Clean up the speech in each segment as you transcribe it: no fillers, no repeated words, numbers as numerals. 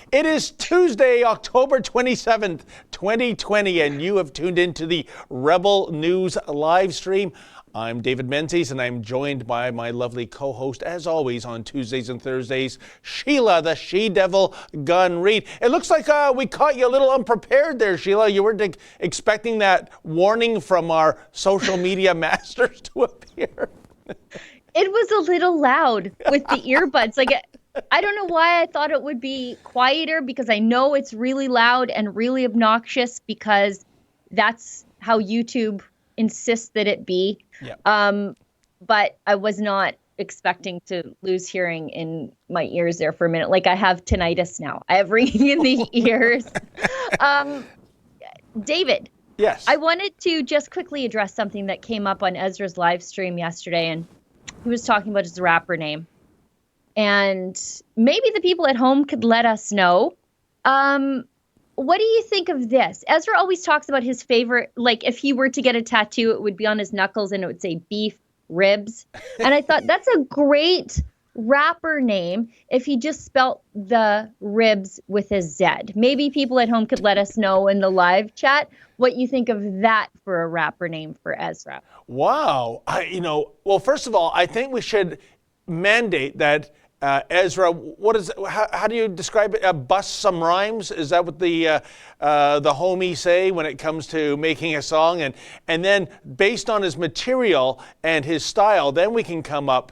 It is Tuesday, October 27th, 2020, and you have tuned into the Rebel News live stream. I'm David Menzies, and I'm joined by my lovely co-host, as always, on Tuesdays and Thursdays, Sheila, the she-devil gun Reed. It looks like we caught you a little unprepared there, Sheila. You weren't expecting that warning from our social media masters to appear. It was a little loud with the earbuds. Like, I don't know why I thought it would be quieter, because I know it's really loud and really obnoxious because that's how YouTube insists that it be. Yeah. But I was not expecting to lose hearing in my ears there for a minute. Like, I have tinnitus now. I have ringing in the ears. David. Yes. I wanted to just quickly address something that came up on Ezra's live stream yesterday, and he was talking about his rapper name. And maybe the people at home could let us know. What do you think of this? Ezra always talks about his favorite, like if he were to get a tattoo, it would be on his knuckles and it would say beef ribs. And I thought that's a great rapper name if he just spelt the ribs with a Z. Maybe people at home could let us know in the live chat what you think of that for a rapper name for Ezra. Wow. Well, first of all, I think we should mandate that Ezra, how do you describe it? Bust some rhymes? Is that what the homies say when it comes to making a song? And then based on his material and his style, then we can come up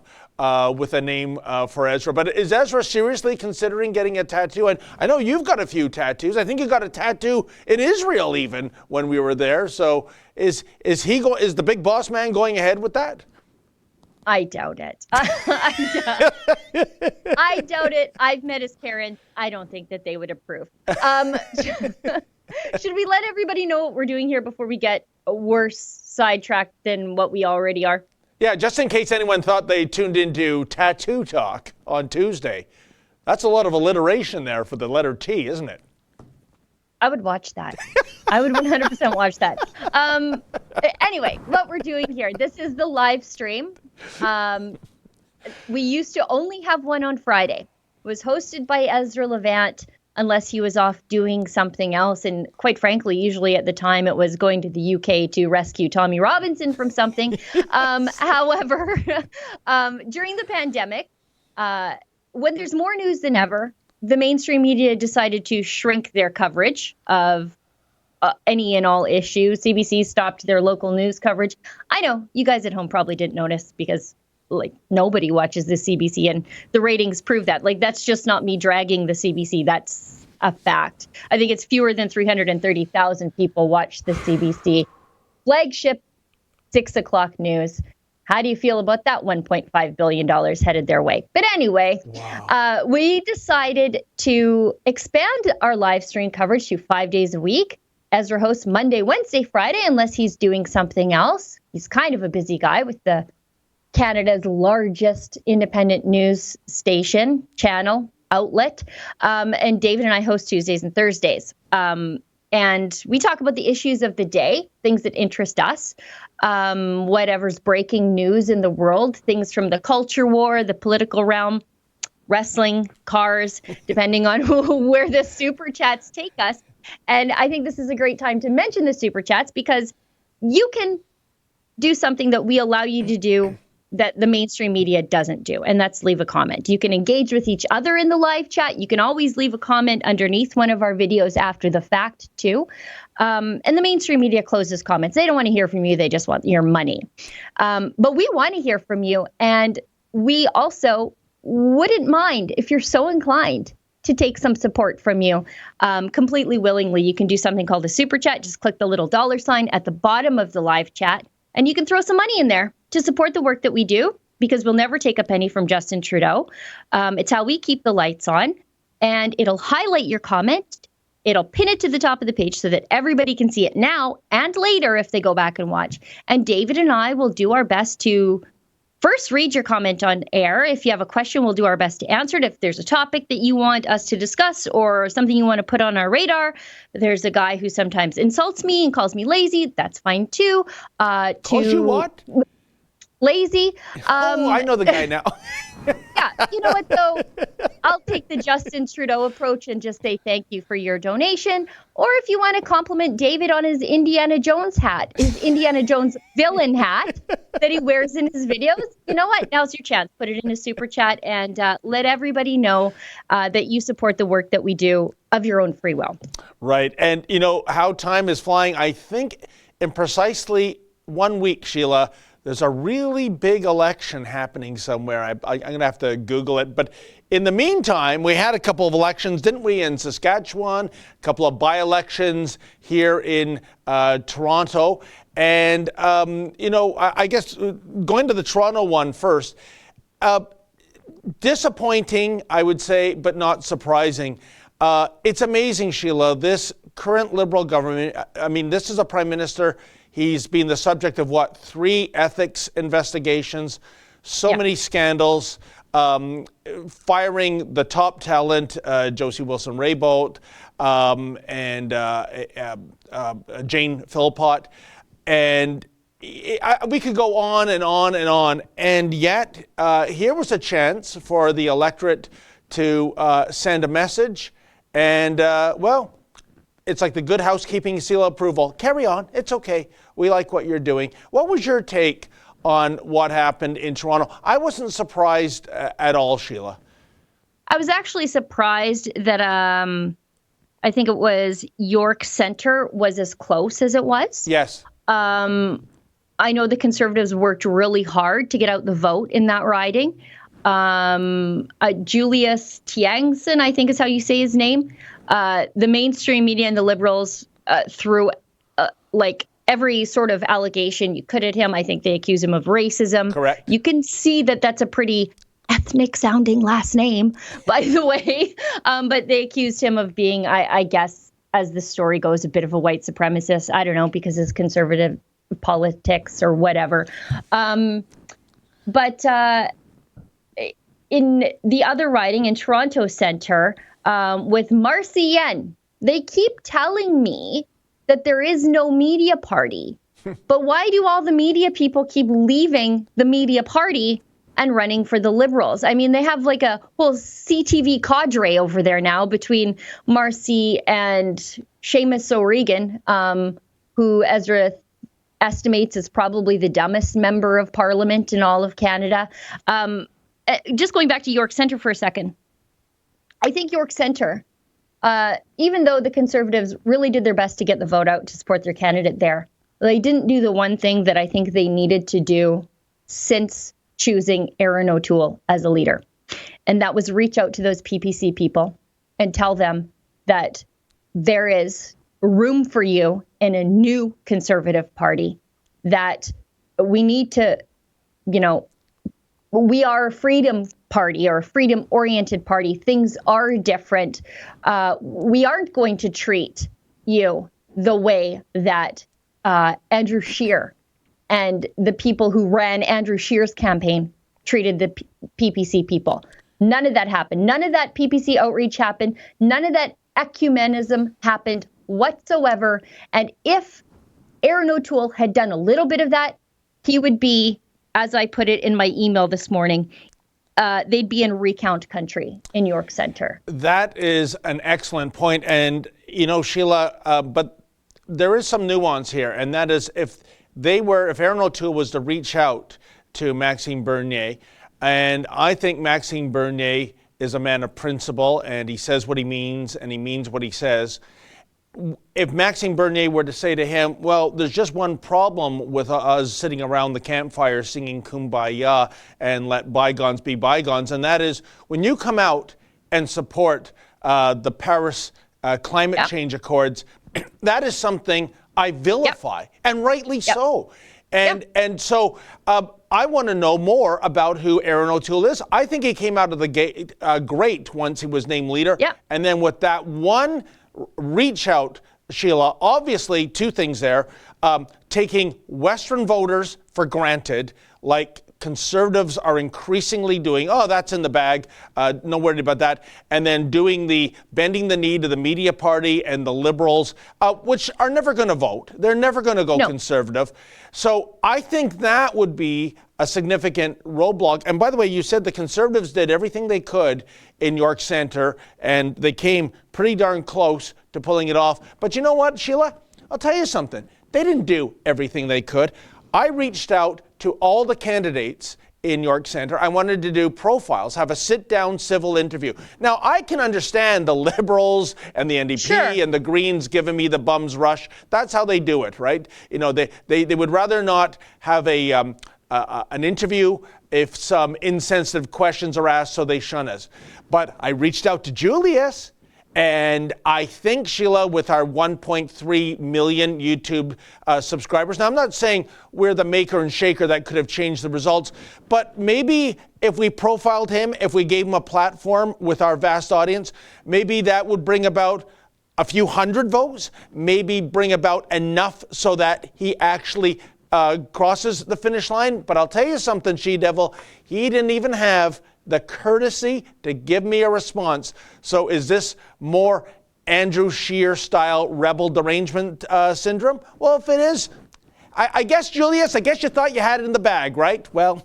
with a name for Ezra. But is Ezra seriously considering getting a tattoo? And I know you've got a few tattoos. I think you got a tattoo in Israel even when we were there. So is the big boss man going ahead with that? I doubt it. I doubt it. I've met his parents. I don't think that they would approve. Should we let everybody know what we're doing here before we get worse sidetracked than what we already are? Yeah, just in case anyone thought they tuned into Tattoo Talk on Tuesday. That's a lot of alliteration there for the letter T, isn't it? I would watch that. I would 100% watch that. Anyway, what we're doing here, this is the live stream. We used to only have one on Friday. It was hosted by Ezra Levant, unless he was off doing something else. And quite frankly, usually at the time it was going to the UK to rescue Tommy Robinson from something. However, during the pandemic, when there's more news than ever, the mainstream media decided to shrink their coverage of any and all issues. CBC stopped their local news coverage. I know you guys at home probably didn't notice because nobody watches the CBC, and the ratings prove that. That's just not me dragging the CBC. That's a fact. I think it's fewer than 330,000 people watch the CBC flagship 6 o'clock news. How do you feel about that $1.5 billion headed their way? But anyway, wow. We decided to expand our live stream coverage to 5 days a week. Ezra hosts Monday, Wednesday, Friday, unless he's doing something else. He's kind of a busy guy with Canada's largest independent news station, channel, outlet. And David and I host Tuesdays and Thursdays. And we talk about the issues of the day, things that interest us, whatever's breaking news in the world, things from the culture war, the political realm, wrestling, cars, depending on where the super chats take us. And I think this is a great time to mention the super chats because you can do something that we allow you to do that the mainstream media doesn't do, and that's leave a comment. You can engage with each other in the live chat. You can always leave a comment underneath one of our videos after the fact, too. And the mainstream media closes comments. They don't want to hear from you. They just want your money. But we want to hear from you, and we also wouldn't mind if you're so inclined to take some support from you completely willingly. You can do something called a super chat. Just click the little $ at the bottom of the live chat, and you can throw some money in there to support the work that we do, because we'll never take a penny from Justin Trudeau. It's how we keep the lights on, and it'll highlight your comment. It'll pin it to the top of the page so that everybody can see it now and later if they go back and watch. And David and I will do our best to first read your comment on air. If you have a question, we'll do our best to answer it. If there's a topic that you want us to discuss or something you want to put on our radar, there's a guy who sometimes insults me and calls me lazy. That's fine too. Calls you what? Lazy. I know the guy now. Yeah, Yeah, you know what though? I'll take the Justin Trudeau approach and just say thank you for your donation. Or if you want to compliment David on his Indiana Jones hat, his Indiana Jones villain hat that he wears in his videos, you know what? Now's your chance. Put it in a super chat and let everybody know that you support the work that we do of your own free will. Right. And you know how time is flying. I think in precisely 1 week, Sheila, there's a really big election happening somewhere. I'm going to have to Google it. But in the meantime, we had a couple of elections, didn't we, in Saskatchewan, a couple of by-elections here in Toronto. And, you know, I guess going to the Toronto one first, disappointing, I would say, but not surprising. It's amazing, Sheila, this current Liberal government, I mean, this is a prime minister. He's been the subject of, 3 ethics investigations, so many scandals, firing the top talent, Josie Wilson-Raybould and Jane Philpott. And we could go on and on and on. And yet, here was a chance for the electorate to send a message. And, well, it's like the good housekeeping seal of approval. Carry on. It's okay. We like what you're doing. What was your take on what happened in Toronto? I wasn't surprised at all, Sheila. I was actually surprised that I think it was York Centre was as close as it was. Yes. I know the Conservatives worked really hard to get out the vote in that riding. Julius Tiangson, I think is how you say his name. The mainstream media and the Liberals threw like every sort of allegation you could at him. I think they accuse him of racism. Correct. You can see that that's a pretty ethnic sounding last name, by the way. But they accused him of being, I guess, as the story goes, a bit of a white supremacist. I don't know, because his conservative politics or whatever. But in the other riding in Toronto Centre, with Marcy Yen, they keep telling me that there is no media party. But why do all the media people keep leaving the media party and running for the Liberals? I mean, they have like a whole CTV cadre over there now between Marcy and Seamus O'Regan, who Ezra estimates is probably the dumbest member of Parliament in all of Canada. Just going back to York Centre for a second. I think York Centre, even though the Conservatives really did their best to get the vote out to support their candidate there, they didn't do the one thing that I think they needed to do since choosing Erin O'Toole as a leader. And that was reach out to those PPC people and tell them that there is room for you in a new Conservative Party, that we need to, you know, we are a freedom party or a freedom-oriented party. Things are different. We aren't going to treat you the way that Andrew Scheer and the people who ran Andrew Scheer's campaign treated the PPC people. None of that happened. None of that PPC outreach happened. None of that ecumenism happened whatsoever. And if Erin O'Toole had done a little bit of that, he would be, as I put it in my email this morning, they'd be in recount country in York Centre. That is an excellent point. And, you know, Sheila, but there is some nuance here. And that is if Erin O'Toole was to reach out to Maxime Bernier, and I think Maxime Bernier is a man of principle and he says what he means and he means what he says. If Maxime Bernier were to say to him, well, there's just one problem with us sitting around the campfire singing Kumbaya and let bygones be bygones, and that is when you come out and support the Paris climate change accords, that is something I vilify, and rightly so. And so I want to know more about who Erin O'Toole is. I think he came out of the gate great once he was named leader. And then with that one reach out, Sheila, obviously two things there, taking Western voters for granted, like Conservatives are increasingly doing, oh, that's in the bag, no worry about that, and then doing the bending the knee to the media party and the Liberals, which are never going to vote. They're never going to go Conservative. So I think that would be a significant roadblock. And by the way, you said the Conservatives did everything they could in York Centre, and they came pretty darn close to pulling it off. But you know what, Sheila? I'll tell you something. They didn't do everything they could. I reached out to all the candidates in York Centre. I wanted to do profiles, have a sit-down civil interview. Now, I can understand the Liberals and the NDP and the Greens giving me the bum's rush. That's how they do it, right? You know, they would rather not have an interview if some insensitive questions are asked, so they shun us. But I reached out to Julius, and I think, Sheila, with our 1.3 million YouTube subscribers, now I'm not saying we're the maker and shaker that could have changed the results, but maybe if we profiled him, if we gave him a platform with our vast audience, maybe that would bring about a few hundred votes, maybe bring about enough so that he actually crosses the finish line. But I'll tell you something, She-Devil, he didn't even have the courtesy to give me a response. So is this more Andrew Scheer style rebel derangement syndrome? Well, if it is, I guess, Julius, I guess you thought you had it in the bag, right? Well,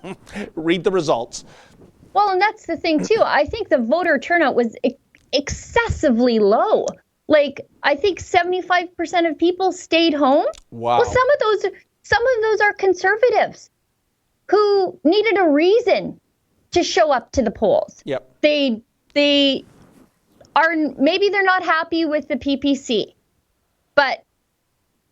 read the results. Well, and that's the thing too. I think the voter turnout was excessively low. Like, I think 75% of people stayed home. Wow. Well, some of those are conservatives who needed a reason to show up to the polls. Yep. They are, maybe they're not happy with the PPC, but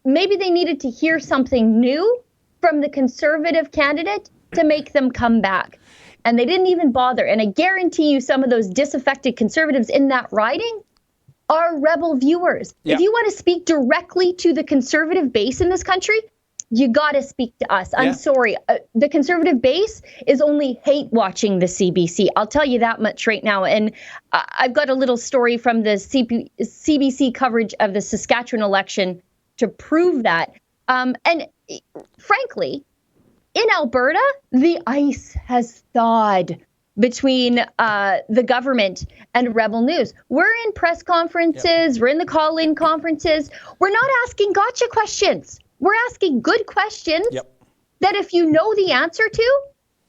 maybe they needed to hear something new from the conservative candidate to make them come back. And they didn't even bother. And I guarantee you some of those disaffected conservatives in that riding are rebel viewers. Yep. If you want to speak directly to the conservative base in this country, you got to speak to us. I'm sorry. The conservative base is only hate watching the CBC. I'll tell you that much right now. And I've got a little story from the CBC coverage of the Saskatchewan election to prove that. And frankly, in Alberta, the ice has thawed between the government and Rebel News. We're in press conferences. We're in the call-in conferences. We're not asking gotcha questions. We're asking good questions that if you know the answer to,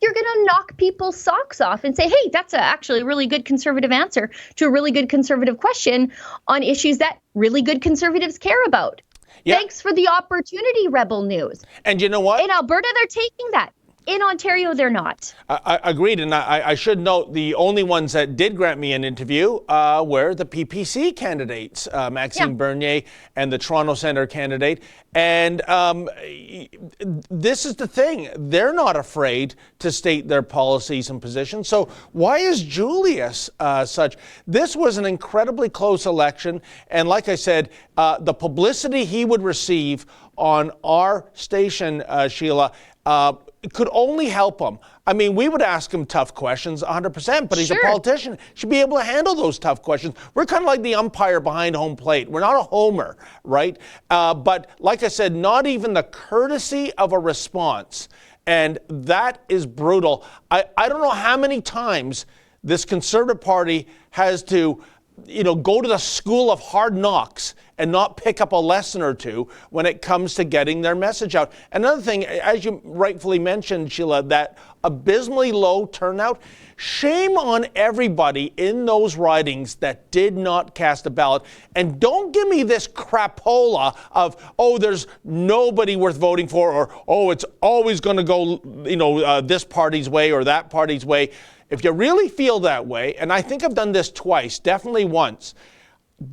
you're going to knock people's socks off and say, hey, that's actually a really good conservative answer to a really good conservative question on issues that really good conservatives care about. Thanks for the opportunity, Rebel News. And you know what? In Alberta, they're taking that. In Ontario, they're not. I agreed, and I should note the only ones that did grant me an interview were the PPC candidates, Maxime Bernier and the Toronto Centre candidate. And this is the thing. They're not afraid to state their policies and positions. So why is Julius such? This was an incredibly close election. And like I said, the publicity he would receive on our station, Sheila, it could only help him. I mean, we would ask him tough questions 100%, but he's a politician. Should be able to handle those tough questions. We're kind of like the umpire behind home plate. We're not a homer, right? But like I said, not even the courtesy of a response. And that is brutal. I don't know how many times this Conservative Party has to go to the school of hard knocks and not pick up a lesson or two when it comes to getting their message out. Another thing, as you rightfully mentioned, Sheila, that abysmally low turnout, shame on everybody in those ridings that did not cast a ballot. And don't give me this crapola of, oh, there's nobody worth voting for, or, oh, it's always going to go, this party's way or that party's way. If you really feel that way, and I think I've done this twice, definitely once,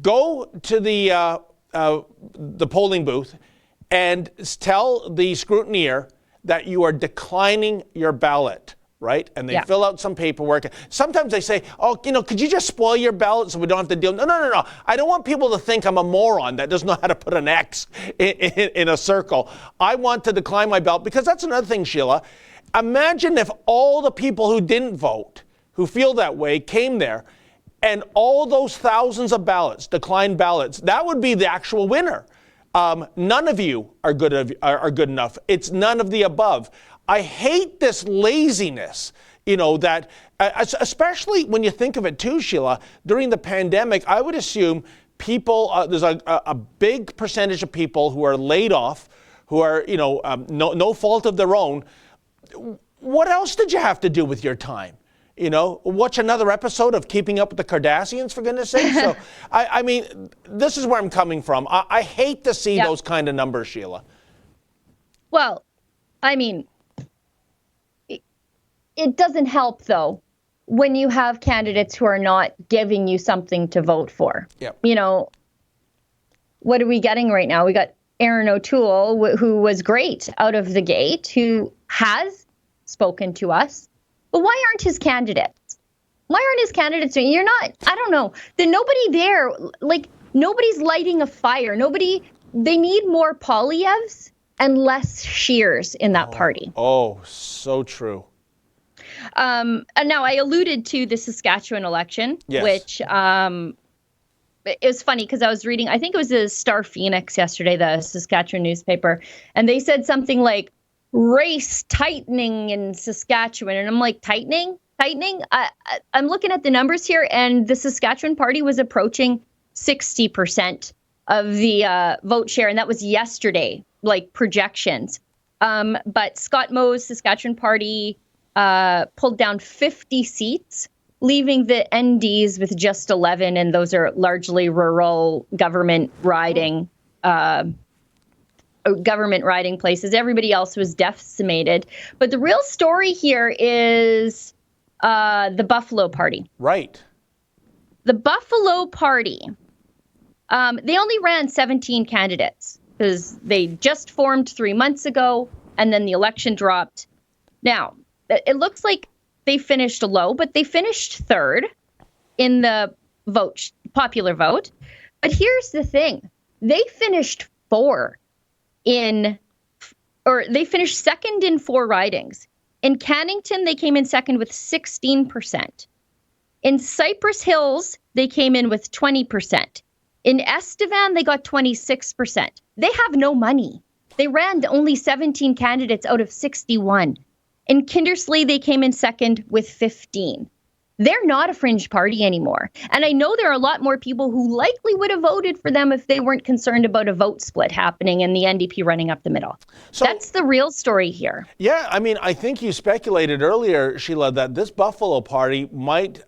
go to the polling booth and tell the scrutineer that you are declining your ballot, right? And they fill out some paperwork. Sometimes they say, oh, could you just spoil your ballot so we don't have to deal? No. I don't want people to think I'm a moron that doesn't know how to put an X in a circle. I want to decline my ballot, because that's another thing, Sheila. Imagine if all the people who didn't vote, who feel that way, came there, and all those thousands of ballots, declined ballots, that would be the actual winner. None of you are good enough. It's none of the above. I hate this laziness, that, especially when you think of it too, Sheila, during the pandemic, I would assume people, there's a big percentage of people who are laid off, who are, no fault of their own. what else did you have to do with your time? Watch another episode of Keeping Up with the Kardashians, for goodness sake. So, I mean, this is where I'm coming from. I hate to see those kind of numbers, Sheila. Well, I mean, it doesn't help, though, when you have candidates who are not giving you something to vote for. Yep. What are we getting right now? We got Aaron O'Toole, who was great out of the gate, who has spoken to us. But why aren't his candidates? Why aren't his candidates doing? You're not, I don't know. There's nobody there. Like, nobody's lighting a fire. They need more Poilievs and less Scheers in that party. Oh, so true. And now I alluded to the Saskatchewan election, which it was funny because I was reading, I think it was the Star Phoenix yesterday, the Saskatchewan newspaper, and they said something like race tightening in Saskatchewan. And I'm like, tightening? I'm looking at the numbers here, and the Saskatchewan party was approaching 60% of the vote share, and that was yesterday, like projections. But Scott Moe's Saskatchewan party pulled down 50 seats, leaving the NDs with just 11, and those are largely rural government riding places. Everybody else was decimated. But the real story here is the Buffalo Party. Right. The Buffalo Party, they only ran 17 candidates because they just formed 3 months ago, and then the election dropped. Now, it looks like they finished low, but they finished third in the popular vote. But here's the thing. They finished they finished second in 4 ridings. In Cannington, they came in second with 16%. In Cypress Hills, they came in with 20%. In Estevan, they got 26%. They have no money. They ran only 17 candidates out of 61. In Kindersley, they came in second with 15. They're not a fringe party anymore. And I know there are a lot more people who likely would have voted for them if they weren't concerned about a vote split happening and the NDP running up the middle. So that's the real story here. Yeah, I mean, I think you speculated earlier, Sheila, that this Buffalo Party might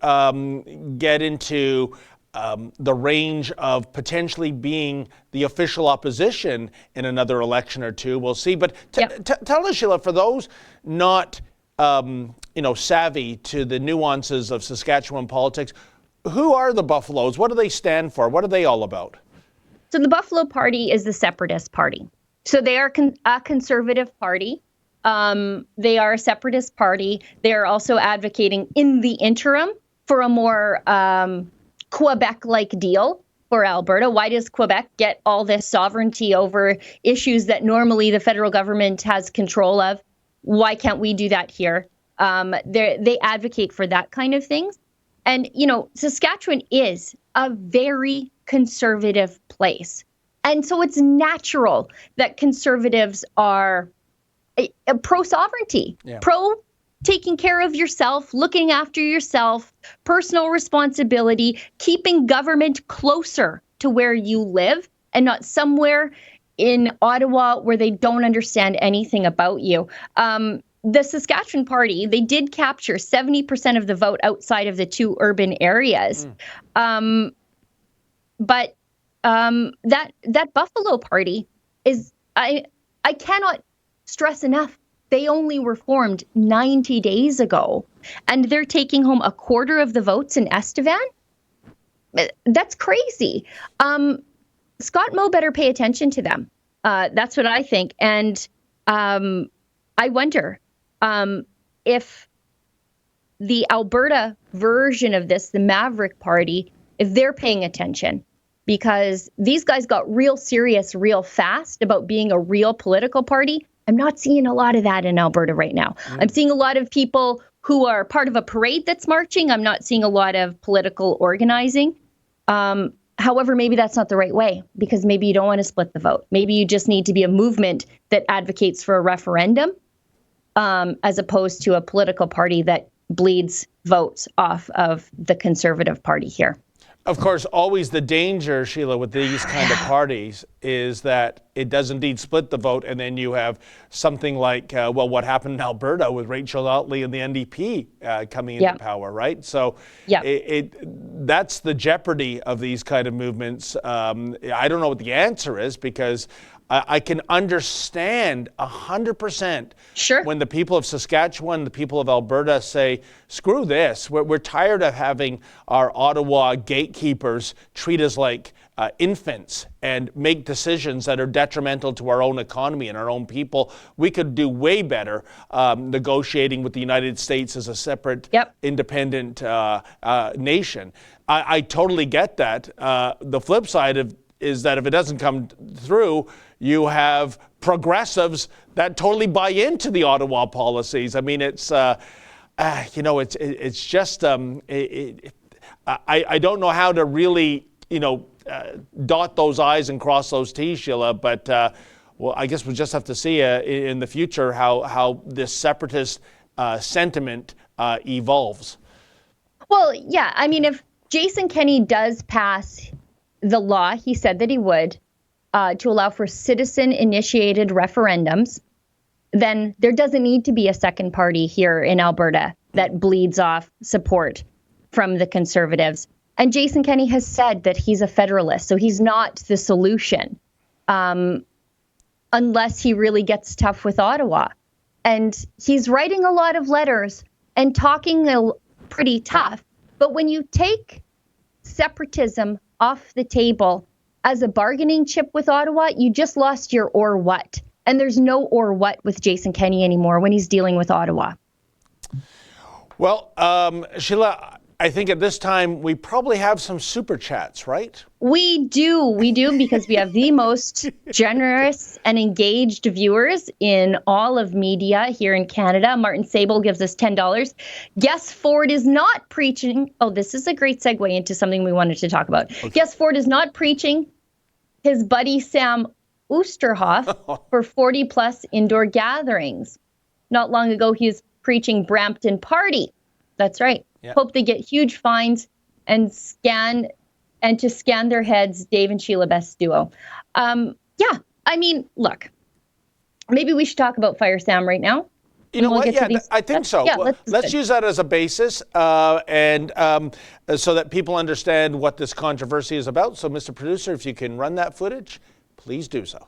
get into the range of potentially being the official opposition in another election or two. We'll see. But tell us, Sheila, for those not savvy to the nuances of Saskatchewan politics, who are the Buffaloes? What do they stand for? What are they all about? So the Buffalo Party is the separatist party. So they are a conservative party. They are a separatist party. They are also advocating in the interim for a more Quebec-like deal for Alberta. Why does Quebec get all this sovereignty over issues that normally the federal government has control of? Why can't we do that here? They advocate for that kind of things. And, Saskatchewan is a very conservative place. And so it's natural that conservatives are pro-sovereignty, pro taking care of yourself, looking after yourself, personal responsibility, keeping government closer to where you live and not somewhere in Ottawa where they don't understand anything about you. The Saskatchewan Party, they did capture 70% of the vote outside of the 2 urban areas. But that Buffalo Party is, I cannot stress enough, they only were formed 90 days ago, and they're taking home a quarter of the votes in Estevan. That's crazy. Scott Moe better pay attention to them. That's what I think. And I wonder if the Alberta version of this, the Maverick Party, if they're paying attention, because these guys got real serious real fast about being a real political party. I'm not seeing a lot of that in Alberta right now. I'm seeing a lot of people who are part of a parade that's marching. I'm not seeing a lot of political organizing. However, maybe that's not the right way, because maybe you don't want to split the vote. Maybe you just need to be a movement that advocates for a referendum, as opposed to a political party that bleeds votes off of the Conservative Party here. Of course, always the danger, Sheila, with these kind of parties is that it does indeed split the vote, and then you have something like, what happened in Alberta with Rachel Notley and the NDP coming into power, right? So that's the jeopardy of these kind of movements. I don't know what the answer is, because I can understand 100% when the people of Saskatchewan, the people of Alberta say, screw this, we're tired of having our Ottawa gatekeepers treat us like infants and make decisions that are detrimental to our own economy and our own people. We could do way better negotiating with the United States as a separate, independent nation. I totally get that. The flip side is that if it doesn't come through, you have progressives that totally buy into the Ottawa policies. I mean, it's it's just I don't know how to really dot those I's and cross those T's, Sheila. But well, I guess we'll just have to see in the future how this separatist sentiment evolves. Well, yeah. I mean, if Jason Kenney does pass the law, he said that he would, to allow for citizen-initiated referendums, then there doesn't need to be a second party here in Alberta that bleeds off support from the Conservatives. And Jason Kenney has said that he's a federalist, so he's not the solution, unless he really gets tough with Ottawa. And he's writing a lot of letters and talking pretty tough. But when you take separatism off the table as a bargaining chip with Ottawa, you just lost your or what. And there's no or what with Jason Kenney anymore when he's dealing with Ottawa. Well, Sheila, I think at this time we probably have some super chats, right? We do, because we have the most generous and engaged viewers in all of media here in Canada. Martin Sable gives us $10. Guess Ford is not preaching. Oh, this is a great segue into something we wanted to talk about. Okay. Guess Ford is not preaching his buddy Sam Oosterhoff for 40-plus indoor gatherings. Not long ago, he was preaching Brampton Party. That's right. Yep. Hope they get huge fines and scan their heads, Dave and Sheila Best duo. I mean, look, maybe we should talk about Fire Sam right now. You know what? Yeah, I think so. Yeah, well, let's use that as a basis and so that people understand what this controversy is about. So, Mr. Producer, if you can run that footage, please do so.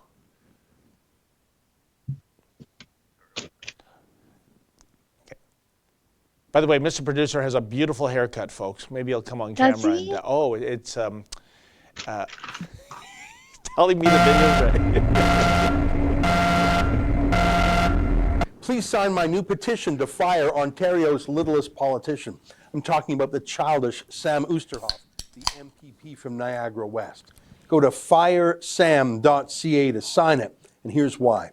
By the way, Mr. Producer has a beautiful haircut, folks. Maybe he'll come on camera. And, it's telling me the video's right. Please sign my new petition to fire Ontario's littlest politician. I'm talking about the childish Sam Oosterhoff, the MPP from Niagara West. Go to firesam.ca to sign it, and here's why.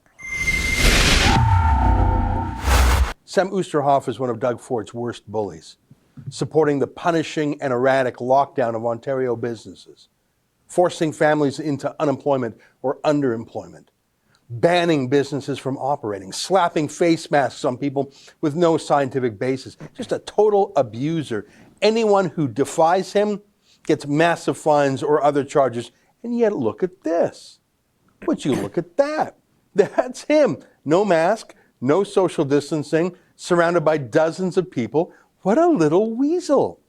Sam Oosterhoff is one of Doug Ford's worst bullies, supporting the punishing and erratic lockdown of Ontario businesses, forcing families into unemployment or underemployment, banning businesses from operating, slapping face masks on people with no scientific basis. Just a total abuser. Anyone who defies him gets massive fines or other charges. And yet look at this. Would you look at that? That's him. No mask, no social distancing, surrounded by dozens of people. What a little weasel.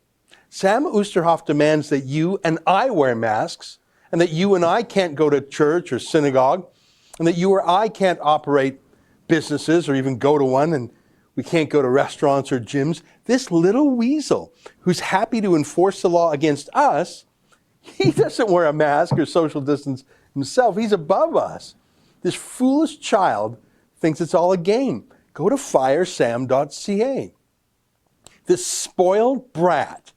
Sam Oosterhoff demands that you and I wear masks, and that you and I can't go to church or synagogue, and that you or I can't operate businesses or even go to one, and we can't go to restaurants or gyms. This little weasel who's happy to enforce the law against us, he doesn't wear a mask or social distance himself. He's above us. This foolish child thinks it's all a game. Go to firesam.ca. This spoiled brat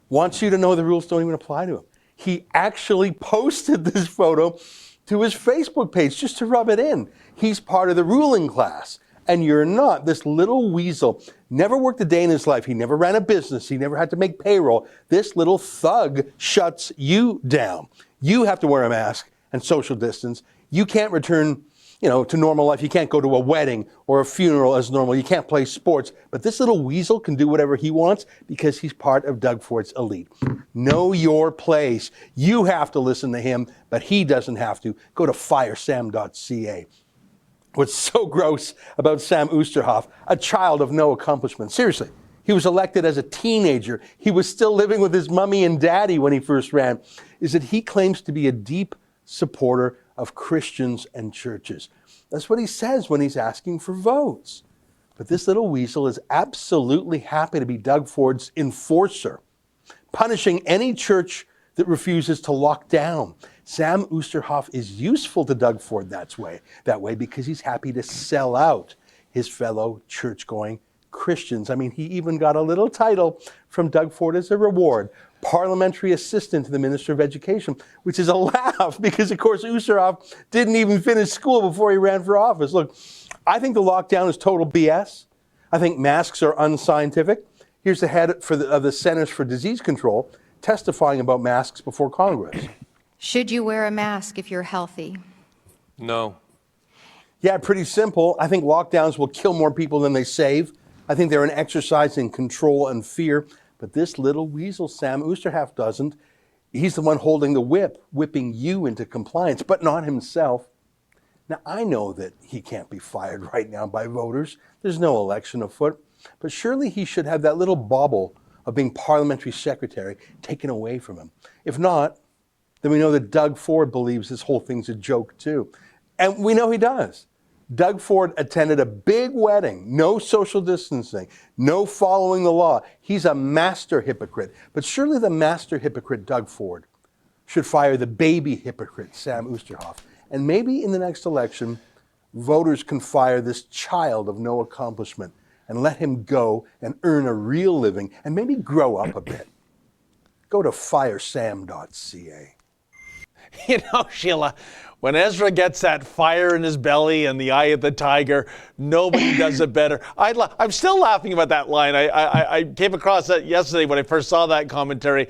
wants you to know the rules don't even apply to him. He actually posted this photo to his Facebook page just to rub it in. He's part of the ruling class, and you're not. This little weasel never worked a day in his life. He never ran a business. He never had to make payroll. This little thug shuts you down. You have to wear a mask and social distance. You can't return to normal life. You can't go to a wedding or a funeral as normal. You can't play sports. But this little weasel can do whatever he wants because he's part of Doug Ford's elite. Know your place. You have to listen to him, but he doesn't have to. Go to firesam.ca. What's so gross about Sam Oosterhoff, a child of no accomplishment? Seriously, he was elected as a teenager. He was still living with his mommy and daddy when he first ran. Is that he claims to be a deep supporter of Christians and churches. That's what he says when he's asking for votes. But this little weasel is absolutely happy to be Doug Ford's enforcer, punishing any church that refuses to lock down. Sam Oosterhoff is useful to Doug Ford that way because he's happy to sell out his fellow church-going Christians. I mean, he even got a little title from Doug Ford as a reward, Parliamentary Assistant to the Minister of Education, which is a laugh because, of course, Oosterhoff didn't even finish school before he ran for office. Look, I think the lockdown is total BS. I think masks are unscientific. Here's the head of the Centers for Disease Control testifying about masks before Congress. Should you wear a mask if you're healthy? No. Yeah, pretty simple. I think lockdowns will kill more people than they save. I think they're an exercise in control and fear. But this little weasel, Sam Oosterhoff, doesn't. He's the one holding the whip, whipping you into compliance, but not himself. Now, I know that he can't be fired right now by voters. There's no election afoot. But surely he should have that little bauble of being parliamentary secretary taken away from him. If not, then we know that Doug Ford believes this whole thing's a joke too. And we know he does. Doug Ford attended a big wedding, no social distancing, no following the law. He's a master hypocrite. But surely the master hypocrite, Doug Ford, should fire the baby hypocrite, Sam Oosterhoff. And maybe in the next election, voters can fire this child of no accomplishment and let him go and earn a real living and maybe grow up a bit. Go to firesam.ca. Sheila, when Ezra gets that fire in his belly and the eye of the tiger, nobody does it better. I'm still laughing about that line. I came across that yesterday when I first saw that commentary.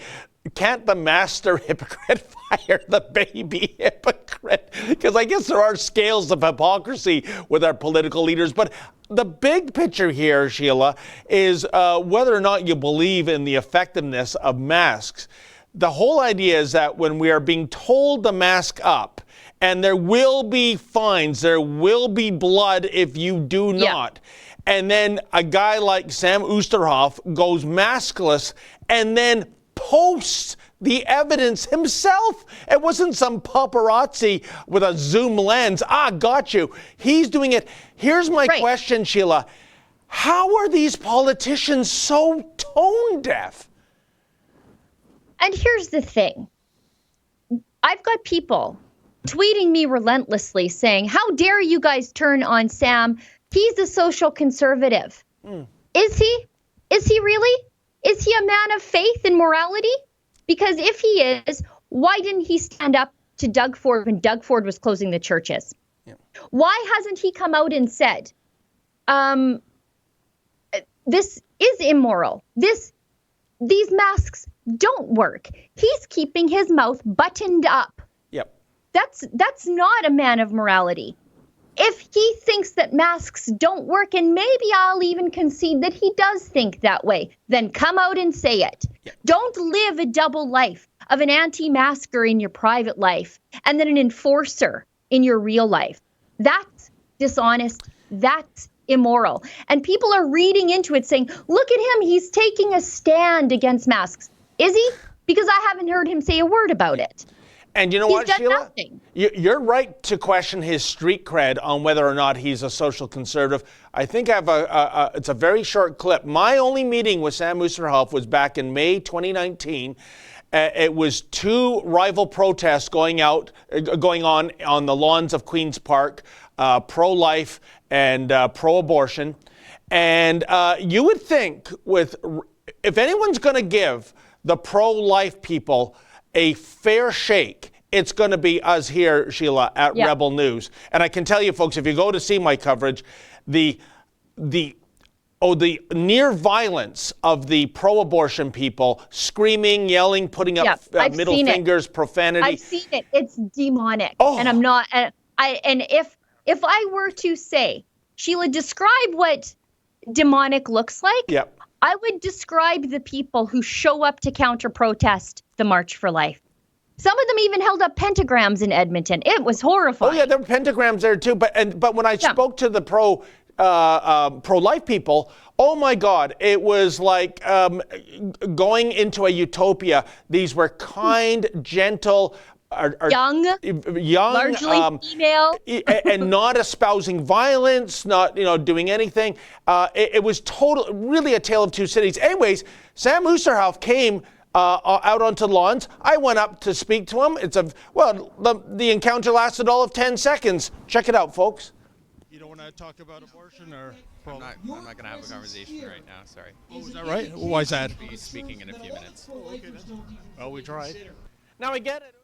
Can't the master hypocrite fire the baby hypocrite? Because I guess there are scales of hypocrisy with our political leaders. But the big picture here, Sheila, is whether or not you believe in the effectiveness of masks. The whole idea is that when we are being told to mask up, and there will be fines, there will be blood if you do not. And then a guy like Sam Oosterhoff goes maskless and then posts the evidence himself. It wasn't some paparazzi with a zoom lens. Got you. He's doing it. Here's my question, Sheila. How are these politicians so tone deaf? And here's the thing. I've got people tweeting me relentlessly saying, how dare you guys turn on Sam? He's a social conservative. Is he? Is he really? Is he a man of faith and morality? Because if he is, why didn't he stand up to Doug Ford when Doug Ford was closing the churches? Why hasn't he come out and said, this is immoral. These masks don't work. He's keeping his mouth buttoned up. That's not a man of morality. If he thinks that masks don't work, and maybe I'll even concede that he does think that way, then come out and say it. Don't live a double life of an anti-masker in your private life and then an enforcer in your real life. That's dishonest. That's immoral. And people are reading into it saying, look at him, he's taking a stand against masks. Is he? Because I haven't heard him say a word about it. And you know what, Sheila? Nothing. You're right to question his street cred on whether or not he's a social conservative. I think I have it's a very short clip. My only meeting with Sam Oosterhoff was back in May 2019. It was two rival protests going on the lawns of Queen's Park, pro-life and pro-abortion. And you would think if anyone's going to give the pro-life people a fair shake, it's going to be us here, Sheila, at Rebel News. And I can tell you, folks, if you go to see my coverage, the near violence of the pro-abortion people, screaming, yelling, putting up middle fingers, profanity. I've seen it. It's demonic. And I'm not. And if if I were to say, Sheila, describe what demonic looks like, Yep. I would describe the people who show up to counter-protest the March for Life. Some of them even held up pentagrams in Edmonton. It was horrifying. Oh yeah, there were pentagrams there too. But when I spoke to the pro-life people, oh my God, it was like going into a utopia. These were kind, gentle, young, largely female, and not espousing violence, not doing anything. It was really a tale of two cities. Anyways, Sam Oosterhoff came out onto the lawns. I went up to speak to him. The encounter lasted all of 10 seconds. Check it out, folks. You don't want to talk about abortion or? I'm not going to have a conversation right now, sorry. Oh, is that right? Why is that? I'll be speaking in a few minutes. Well, we tried. Now I get it.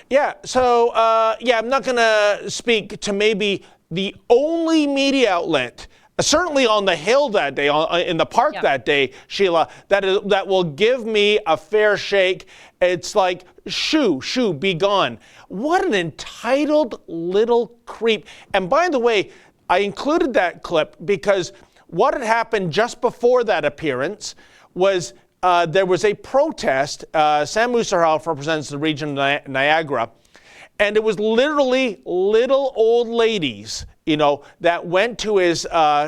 Yeah, so, I'm not going to speak to maybe the only media outlet, certainly on the Hill that day, in the park that day, Sheila, that will give me a fair shake. It's like, shoo, be gone. What an entitled little creep. And by the way, I included that clip because what had happened just before that appearance was there was a protest. Sam Oosterhoff represents the region of Niagara. And it was literally little old ladies, that went to his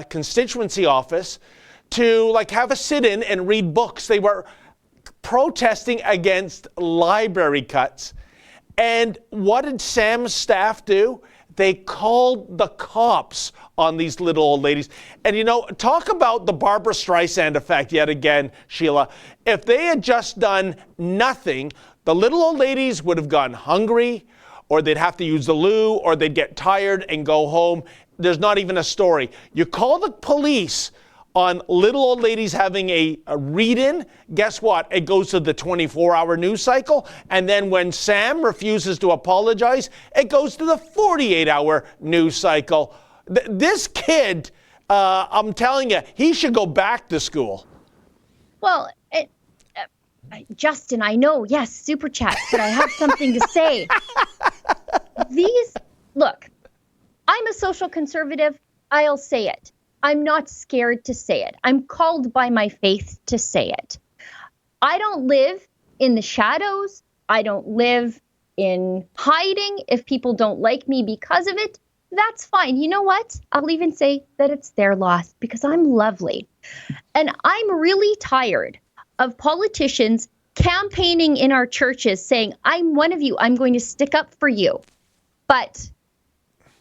constituency office to have a sit-in and read books. They were protesting against library cuts. And what did Sam's staff do? They called the cops on these little old ladies. And talk about the Barbara Streisand effect yet again, Sheila. If they had just done nothing, the little old ladies would have gone hungry, or they'd have to use the loo, or they'd get tired and go home. There's not even a story. You call the police on little old ladies having a read-in, guess what? It goes to the 24-hour news cycle. And then when Sam refuses to apologize, it goes to the 48-hour news cycle. This kid, I'm telling you, he should go back to school. Well, Justin, I know, yes, super chat, but I have something to say. Look, I'm a social conservative. I'll say it. I'm not scared to say it. I'm called by my faith to say it. I don't live in the shadows. I don't live in hiding. If people don't like me because of it, that's fine. You know what? I'll even say that it's their loss because I'm lovely. And I'm really tired of politicians campaigning in our churches saying, I'm one of you. I'm going to stick up for you. But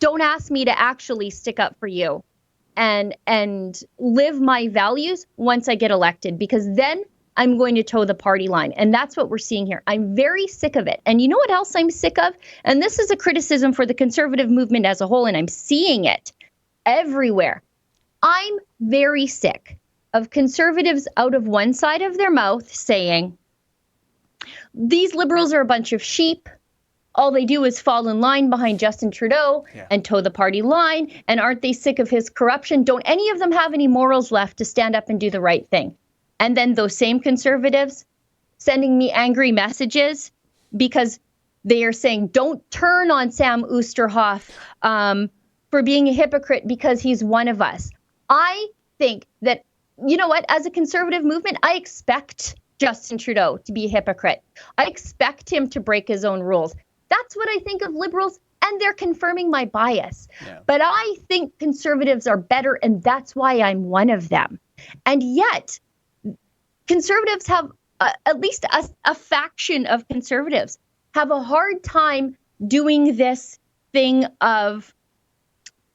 don't ask me to actually stick up for you and live my values once I get elected, because then I'm going to toe the party line. And that's what we're seeing here. I'm very sick of it. And you know what else I'm sick of? And this is a criticism for the conservative movement as a whole, and I'm seeing it everywhere. I'm very sick of conservatives out of one side of their mouth saying, these liberals are a bunch of sheep. All they do is fall in line behind Justin Trudeau and toe the party line. And aren't they sick of his corruption? Don't any of them have any morals left to stand up and do the right thing? And then those same conservatives sending me angry messages because they are saying, don't turn on Sam Oosterhoff for being a hypocrite because he's one of us. I think that, you know what, as a conservative movement, I expect Justin Trudeau to be a hypocrite. I expect him to break his own rules. That's what I think of liberals, and they're confirming my bias. Yeah. But I think conservatives are better, and that's why I'm one of them. And yet, conservatives have, at least a faction of conservatives, have a hard time doing this thing of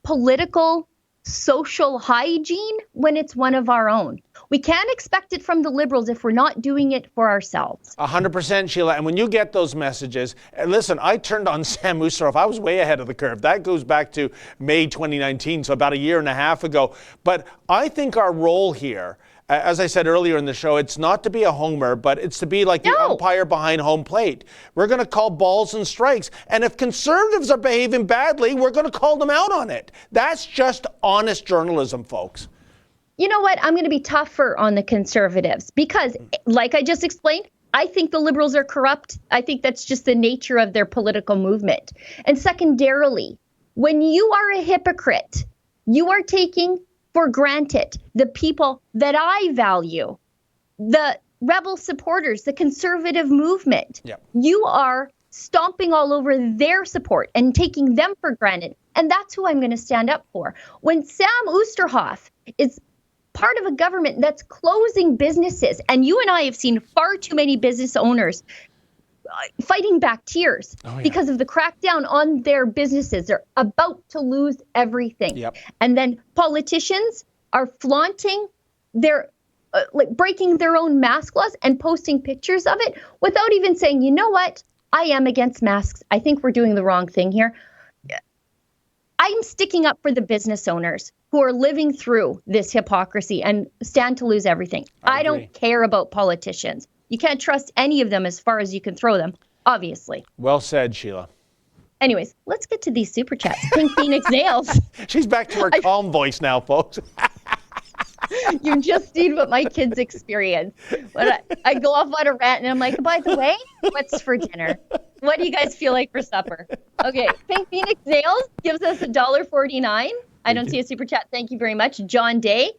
political, social hygiene when it's one of our own. We can't expect it from the liberals if we're not doing it for ourselves. 100%, Sheila. And when you get those messages, and listen, I turned on Sam Oosterhoff. I was way ahead of the curve. That goes back to May 2019, so about a year and a half ago. But I think our role here, as I said earlier in the show, it's not to be a homer, but it's to be like the umpire behind home plate. We're going to call balls and strikes. And if conservatives are behaving badly, we're going to call them out on it. That's just honest journalism, folks. You know what? I'm going to be tougher on the conservatives because, like I just explained, I think the liberals are corrupt. I think that's just the nature of their political movement. And secondarily, When you are a hypocrite, you are taking for granted the people that I value, the rebel supporters, the conservative movement. Yep. You are stomping all over their support and taking them for granted. And that's who I'm going to stand up for. When Sam Oosterhoff is part of a government that's closing businesses, and you and I have seen far too many business owners fighting back tears because of the crackdown on their businesses. They're about to lose everything. Yep. And then politicians are flaunting their like breaking their own mask laws and posting pictures of it without even saying, you know what? I am against masks. I think we're doing the wrong thing here. I'm sticking up for the business owners who are living through this hypocrisy and stand to lose everything. I don't care about politicians. You can't trust any of them as far as you can throw them, obviously. Well said, Sheila. Anyways, let's get to these super chats. Pink Phoenix Nails. She's back to her calm voice now, folks. You've just seen what my kids experience. But I go off on a rant and I'm like, by the way, what's for dinner? What do you guys feel like for supper? Okay, Pink Phoenix Nails gives us $1.49. I don't see a super chat. Thank you very much. John Day.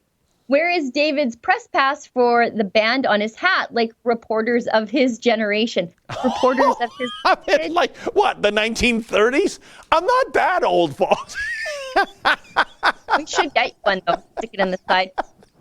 Where is David's press pass for the band on his hat, like reporters of his generation? Reporters of his generation? Like, what, the 1930s? I'm not that old, folks. We should get one, though. Stick it on the side.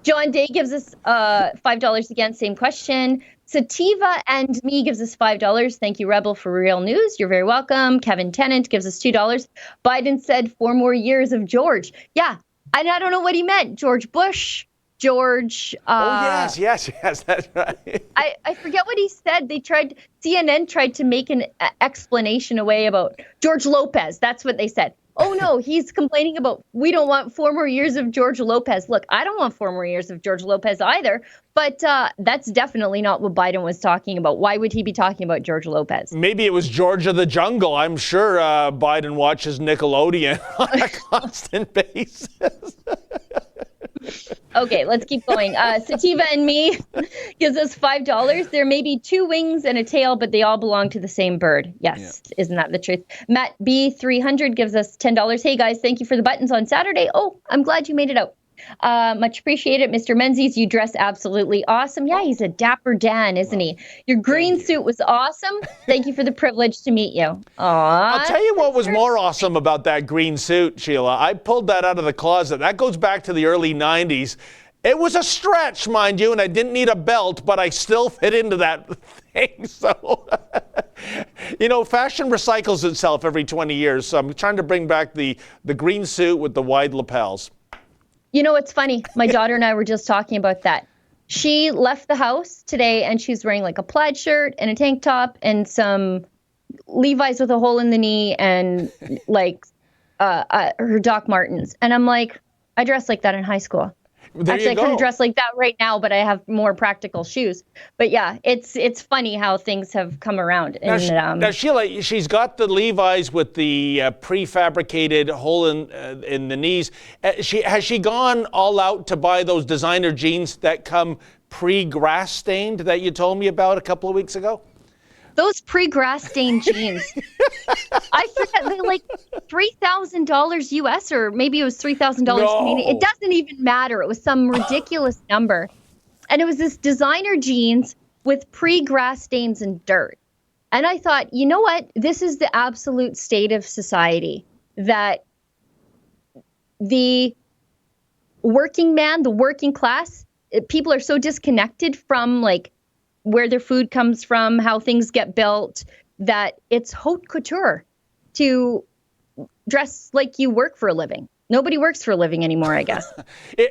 John Day gives us $5 again. Same question. Sativa and Me gives us $5. Thank you, Rebel, for real news. You're very welcome. Kevin Tennant gives us $2. Biden said 4 more years of George. Yeah, and I don't know what he meant. George Bush. George. Yes, that's right. I forget what he said. CNN tried to make an explanation away about George Lopez. That's what they said. Oh, no, he's complaining about we don't want 4 more years of George Lopez. Look, I don't want 4 more years of George Lopez either. But that's definitely not what Biden was talking about. Why would he be talking about George Lopez? Maybe it was George of the Jungle. I'm sure Biden watches Nickelodeon on a constant basis. Okay, let's keep going. Sativa and Me gives us $5. There may be 2 wings and a tail, but they all belong to the same bird. Yes, Isn't that the truth? Matt B300 gives us $10. Hey guys, thank you for the buttons on Saturday. Oh, I'm glad you made it out. Much appreciated. Mr. Menzies, you dress absolutely awesome. Yeah, he's a dapper Dan, isn't he? Your green suit was awesome. Thank you for the privilege to meet you. Aww, I'll tell you what was more awesome about that green suit, Sheila. I pulled that out of the closet. That goes back to the early 90s. It was a stretch, mind you, and I didn't need a belt, but I still fit into that thing. So, fashion recycles itself every 20 years. So I'm trying to bring back the green suit with the wide lapels. You know, it's funny. My daughter and I were just talking about that. She left the house today and she's wearing like a plaid shirt and a tank top and some Levi's with a hole in the knee and like her Doc Martens. And I'm like, I dressed like that in high school. Actually, I could have dressed like that right now, but I have more practical shoes. But yeah, it's funny how things have come around. Now, Sheila, she's got the Levi's with the prefabricated hole in the knees. Has she gone all out to buy those designer jeans that come pre-grass stained that you told me about a couple of weeks ago? Those pre-grass stained jeans. I forget, they're like $3,000 US, or maybe it was $3,000 Canadian. It doesn't even matter. It was some ridiculous number. And it was this designer jeans with pre-grass stains and dirt. And I thought, you know what? This is the absolute state of society, that the working man, the working class, people are so disconnected from like where their food comes from, how things get built, that it's haute couture to dress like you work for a living. Nobody works for a living anymore, I guess.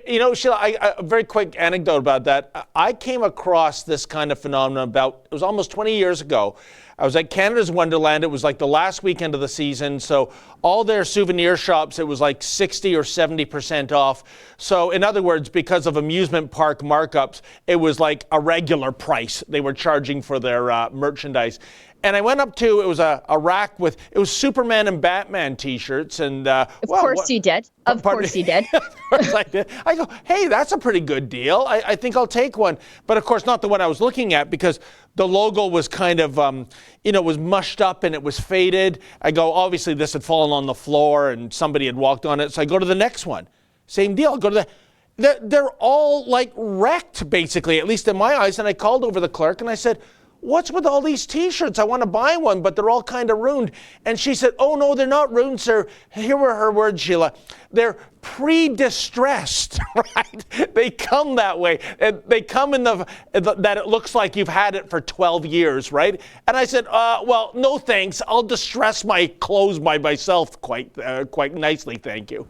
Sheila, a very quick anecdote about that. I came across this kind of phenomenon it was almost 20 years ago. I was at Canada's Wonderland. It was like the last weekend of the season. So all their souvenir shops, it was like 60 or 70% off. So in other words, because of amusement park markups, it was like a regular price they were charging for their merchandise. And I went up to, it was a rack with, it was Superman and Batman t-shirts. And Of course you did. Of course you did. Of course I did. I go, hey, that's a pretty good deal. I think I'll take one. But of course, not the one I was looking at, because the logo was kind of, was mushed up and it was faded. I go, obviously this had fallen on the floor and somebody had walked on it. So I go to the next one. Same deal. Go to they're all like wrecked, basically, at least in my eyes. And I called over the clerk and I said, what's with all these t-shirts? I want to buy one, but they're all kind of ruined. And she said, oh, no, they're not ruined, sir. Here were her words, Sheila. They're pre-distressed, right? They come that way. They come in that it looks like you've had it for 12 years, right? And I said, well, no thanks. I'll distress my clothes by myself quite nicely, thank you.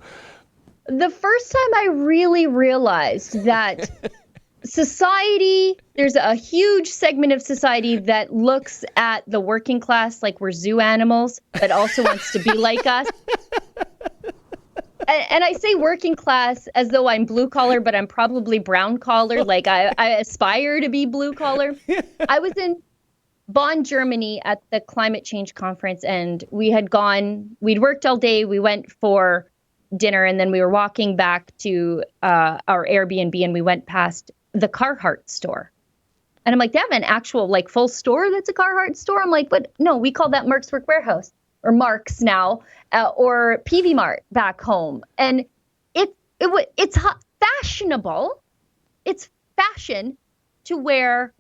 The first time I really realized that society, there's a huge segment of society that looks at the working class like we're zoo animals, but also wants to be like us. And I say working class as though I'm blue collar, but I'm probably brown collar. Like I aspire to be blue collar. I was in Bonn, Germany at the climate change conference, and we'd worked all day. We went for dinner, and then we were walking back to our Airbnb, and we went past the Carhartt store. And I'm like, they have an actual like full store that's a Carhartt store? I'm like, but no, we call that Mark's Work Warehouse, or Mark's now, or PV Mart back home. And it's fashionable. It's fashion to wear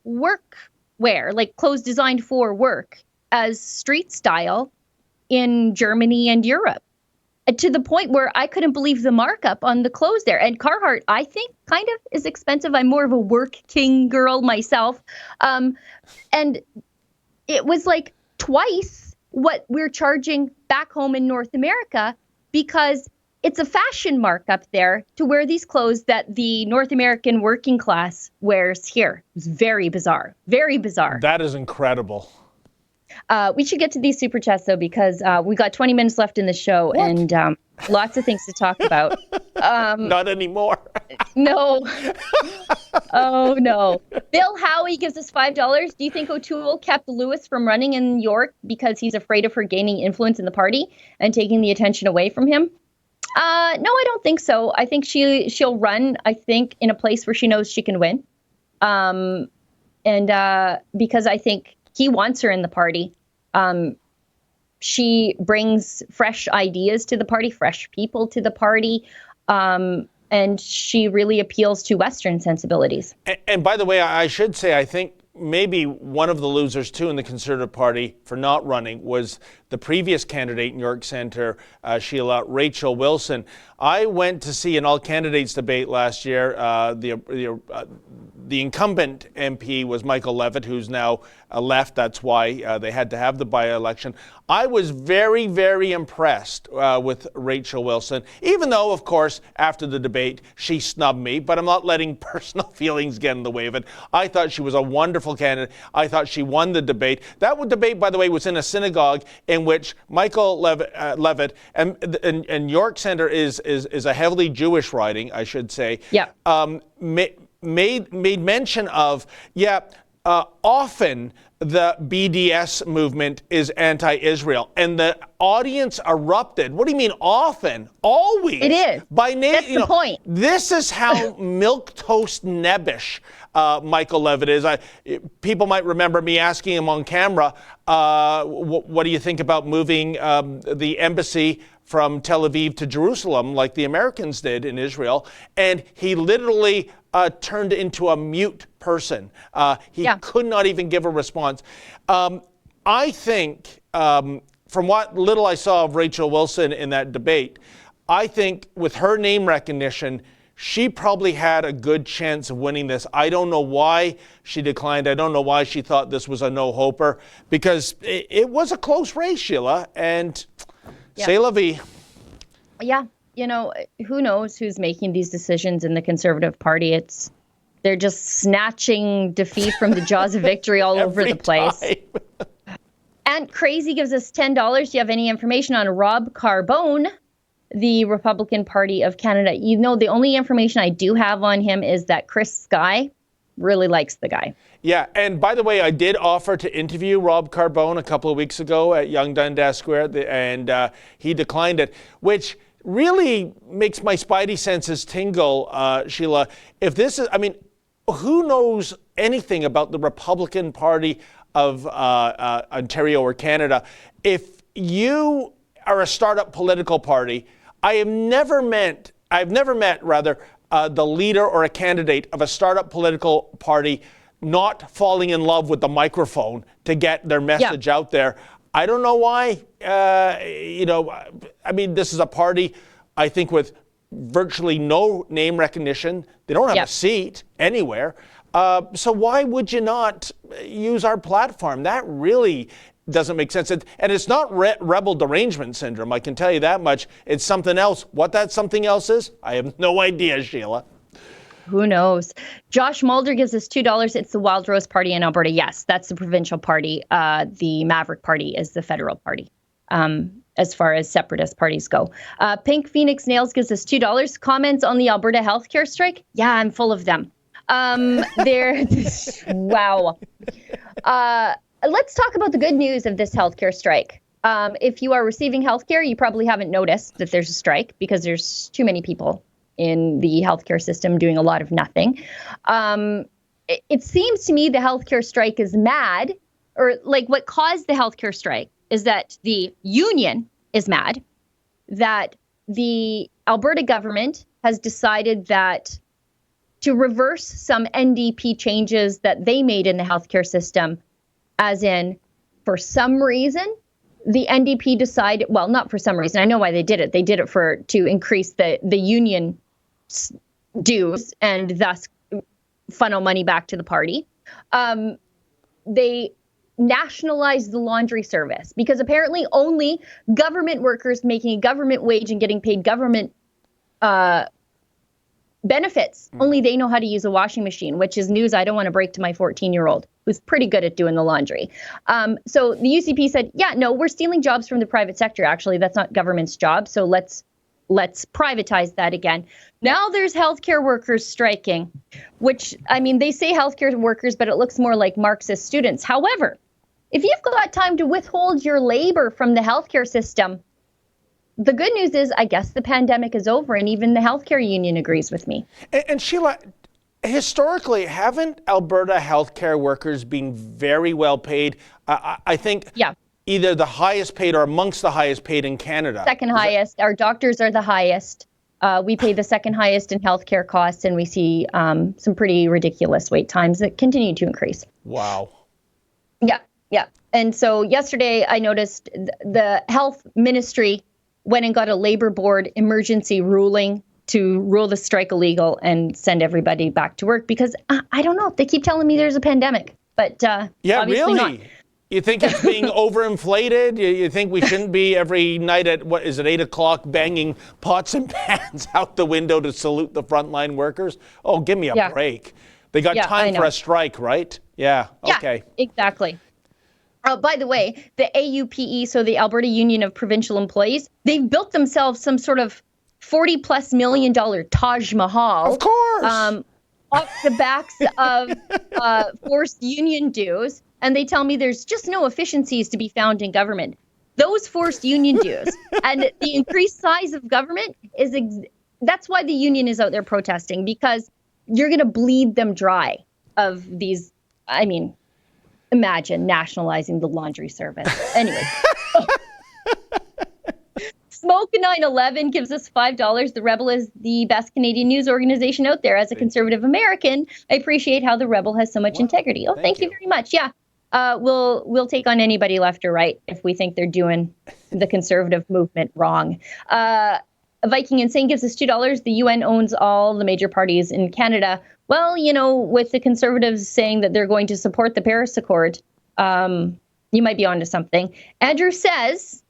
workwear, like clothes designed for work, as street style in Germany and Europe. To the point where I couldn't believe the markup on the clothes there. And Carhartt, I think, kind of is expensive. I'm more of a work king girl myself. And it was like twice what we're charging back home in North America, because it's a fashion markup there to wear these clothes that the North American working class wears here. It's very bizarre. Very bizarre. That is incredible. We should get to these super chats, though, because we got 20 minutes left in the show. What? And lots of things to talk about. Not anymore. No. Oh, no. Bill Howie gives us $5. Do you think O'Toole kept Lewis from running in York because he's afraid of her gaining influence in the party and taking the attention away from him? No, I don't think so. I think she'll run, I think, in a place where she knows she can win. And because I think he wants her in the party. She brings fresh ideas to the party, fresh people to the party, and she really appeals to Western sensibilities. And by the way, I should say, I think maybe one of the losers, too, in the Conservative Party for not running was the previous candidate in York Centre, Sheila, Rachel Wilson. I went to see an all-candidates debate last year. The incumbent MP was Michael Levitt, who's now left. That's why they had to have the by-election. I was very, very impressed with Rachel Wilson, even though, of course, after the debate, she snubbed me, but I'm not letting personal feelings get in the way of it. I thought she was a wonderful candidate. I thought she won the debate. That debate, by the way, was in a synagogue in which Michael Levitt and York Centre is a heavily Jewish riding, I should say. Yeah. Made mention of, often the BDS movement is anti-Israel, and the audience erupted. What do you mean often? Always. It is. That's the point. This is how milquetoast nebbish Michael Levitt is. People might remember me asking him on camera, what do you think about moving the embassy from Tel Aviv to Jerusalem like the Americans did in Israel? And he literally turned into a mute person. He could not even give a response. I think, from what little I saw of Rachel Wilson in that debate, I think with her name recognition, she probably had a good chance of winning this. I don't know why she declined. I don't know why she thought this was a no-hoper, because it was a close race, Sheila, and c'est la vie. Yeah. Who knows who's making these decisions in the Conservative Party? They're just snatching defeat from the jaws of victory all over the place. And Crazy gives us $10. Do you have any information on Rob Carbone, the Republican Party of Canada? The only information I do have on him is that Chris Sky, really likes the guy. Yeah, and by the way, I did offer to interview Rob Carbone a couple of weeks ago at Yonge Dundas Square, and he declined it, which really makes my spidey senses tingle, Sheila. If this is, I mean, who knows anything about the Republican Party of Ontario or Canada? If you are a startup political party, I've never met the leader or a candidate of a startup political party not falling in love with the microphone to get their message out there. I don't know why. I mean, this is a party, I think, with virtually no name recognition. They don't have a seat anywhere. So why would you not use our platform? That really doesn't make sense. And it's not rebel derangement syndrome, I can tell you that much. It's something else. What that something else is, I have no idea, Sheila. Who knows? Josh Mulder gives us $2. It's the Wild Rose Party in Alberta. Yes, that's the provincial party. The Maverick Party is the federal party, as far as separatist parties go. Pink Phoenix Nails gives us $2. Comments on the Alberta healthcare strike? Yeah, I'm full of them. Wow. Let's talk about the good news of this healthcare strike. If you are receiving healthcare, you probably haven't noticed that there's a strike because there's too many people in the healthcare system doing a lot of nothing. It seems to me the healthcare strike is mad, or like what caused the healthcare strike is that the union is mad, that the Alberta government has decided that to reverse some NDP changes that they made in the healthcare system, as in, for some reason, the NDP decided, well, not for some reason, I know why they did it. They did it to increase the union dues and thus funnel money back to the party. They nationalized the laundry service because apparently only government workers making a government wage and getting paid government benefits, only they know how to use a washing machine, which is news I don't want to break to my 14-year-old who's pretty good at doing the laundry. So the UCP said, yeah, no, we're stealing jobs from the private sector. Actually, that's not government's job. So let's privatize that again. Now there's healthcare workers striking, which, I mean, they say healthcare workers, but it looks more like Marxist students. However, if you've got time to withhold your labor from the healthcare system, the good news is, I guess the pandemic is over, and even the healthcare union agrees with me. And Sheila, historically, haven't Alberta healthcare workers been very well paid? I think either the highest paid or amongst the highest paid in Canada. Second highest. Our doctors are the highest. We pay the second highest in healthcare costs, and we see some pretty ridiculous wait times that continue to increase. Wow. Yeah. And so yesterday, I noticed the health ministry went and got a labor board emergency ruling to rule the strike illegal and send everybody back to work because I don't know. They keep telling me there's a pandemic, but obviously not. You think it's being overinflated? You think we shouldn't be every night at, 8 o'clock banging pots and pans out the window to salute the frontline workers? Oh, give me a break. They got time for a strike, right? Yeah, okay. Yeah, exactly. By the way, the AUPE, so the Alberta Union of Provincial Employees, they've built themselves some sort of $40+ million Taj Mahal. Of course. Off the backs of forced union dues. And they tell me there's just no efficiencies to be found in government. Those forced union dues and the increased size of government that's why the union is out there protesting, because you're going to bleed them dry of these. I mean, imagine nationalizing the laundry service. Anyway. Smoke 9/11 gives us $5. The Rebel is the best Canadian news organization out there. As a conservative American, I appreciate how the Rebel has so much integrity. Oh, thank you very much. Yeah. We'll take on anybody left or right if we think they're doing the conservative movement wrong. Viking Insane gives us $2. The UN owns all the major parties in Canada. Well, you know, with the Conservatives saying that they're going to support the Paris Accord, you might be onto something. Andrew says,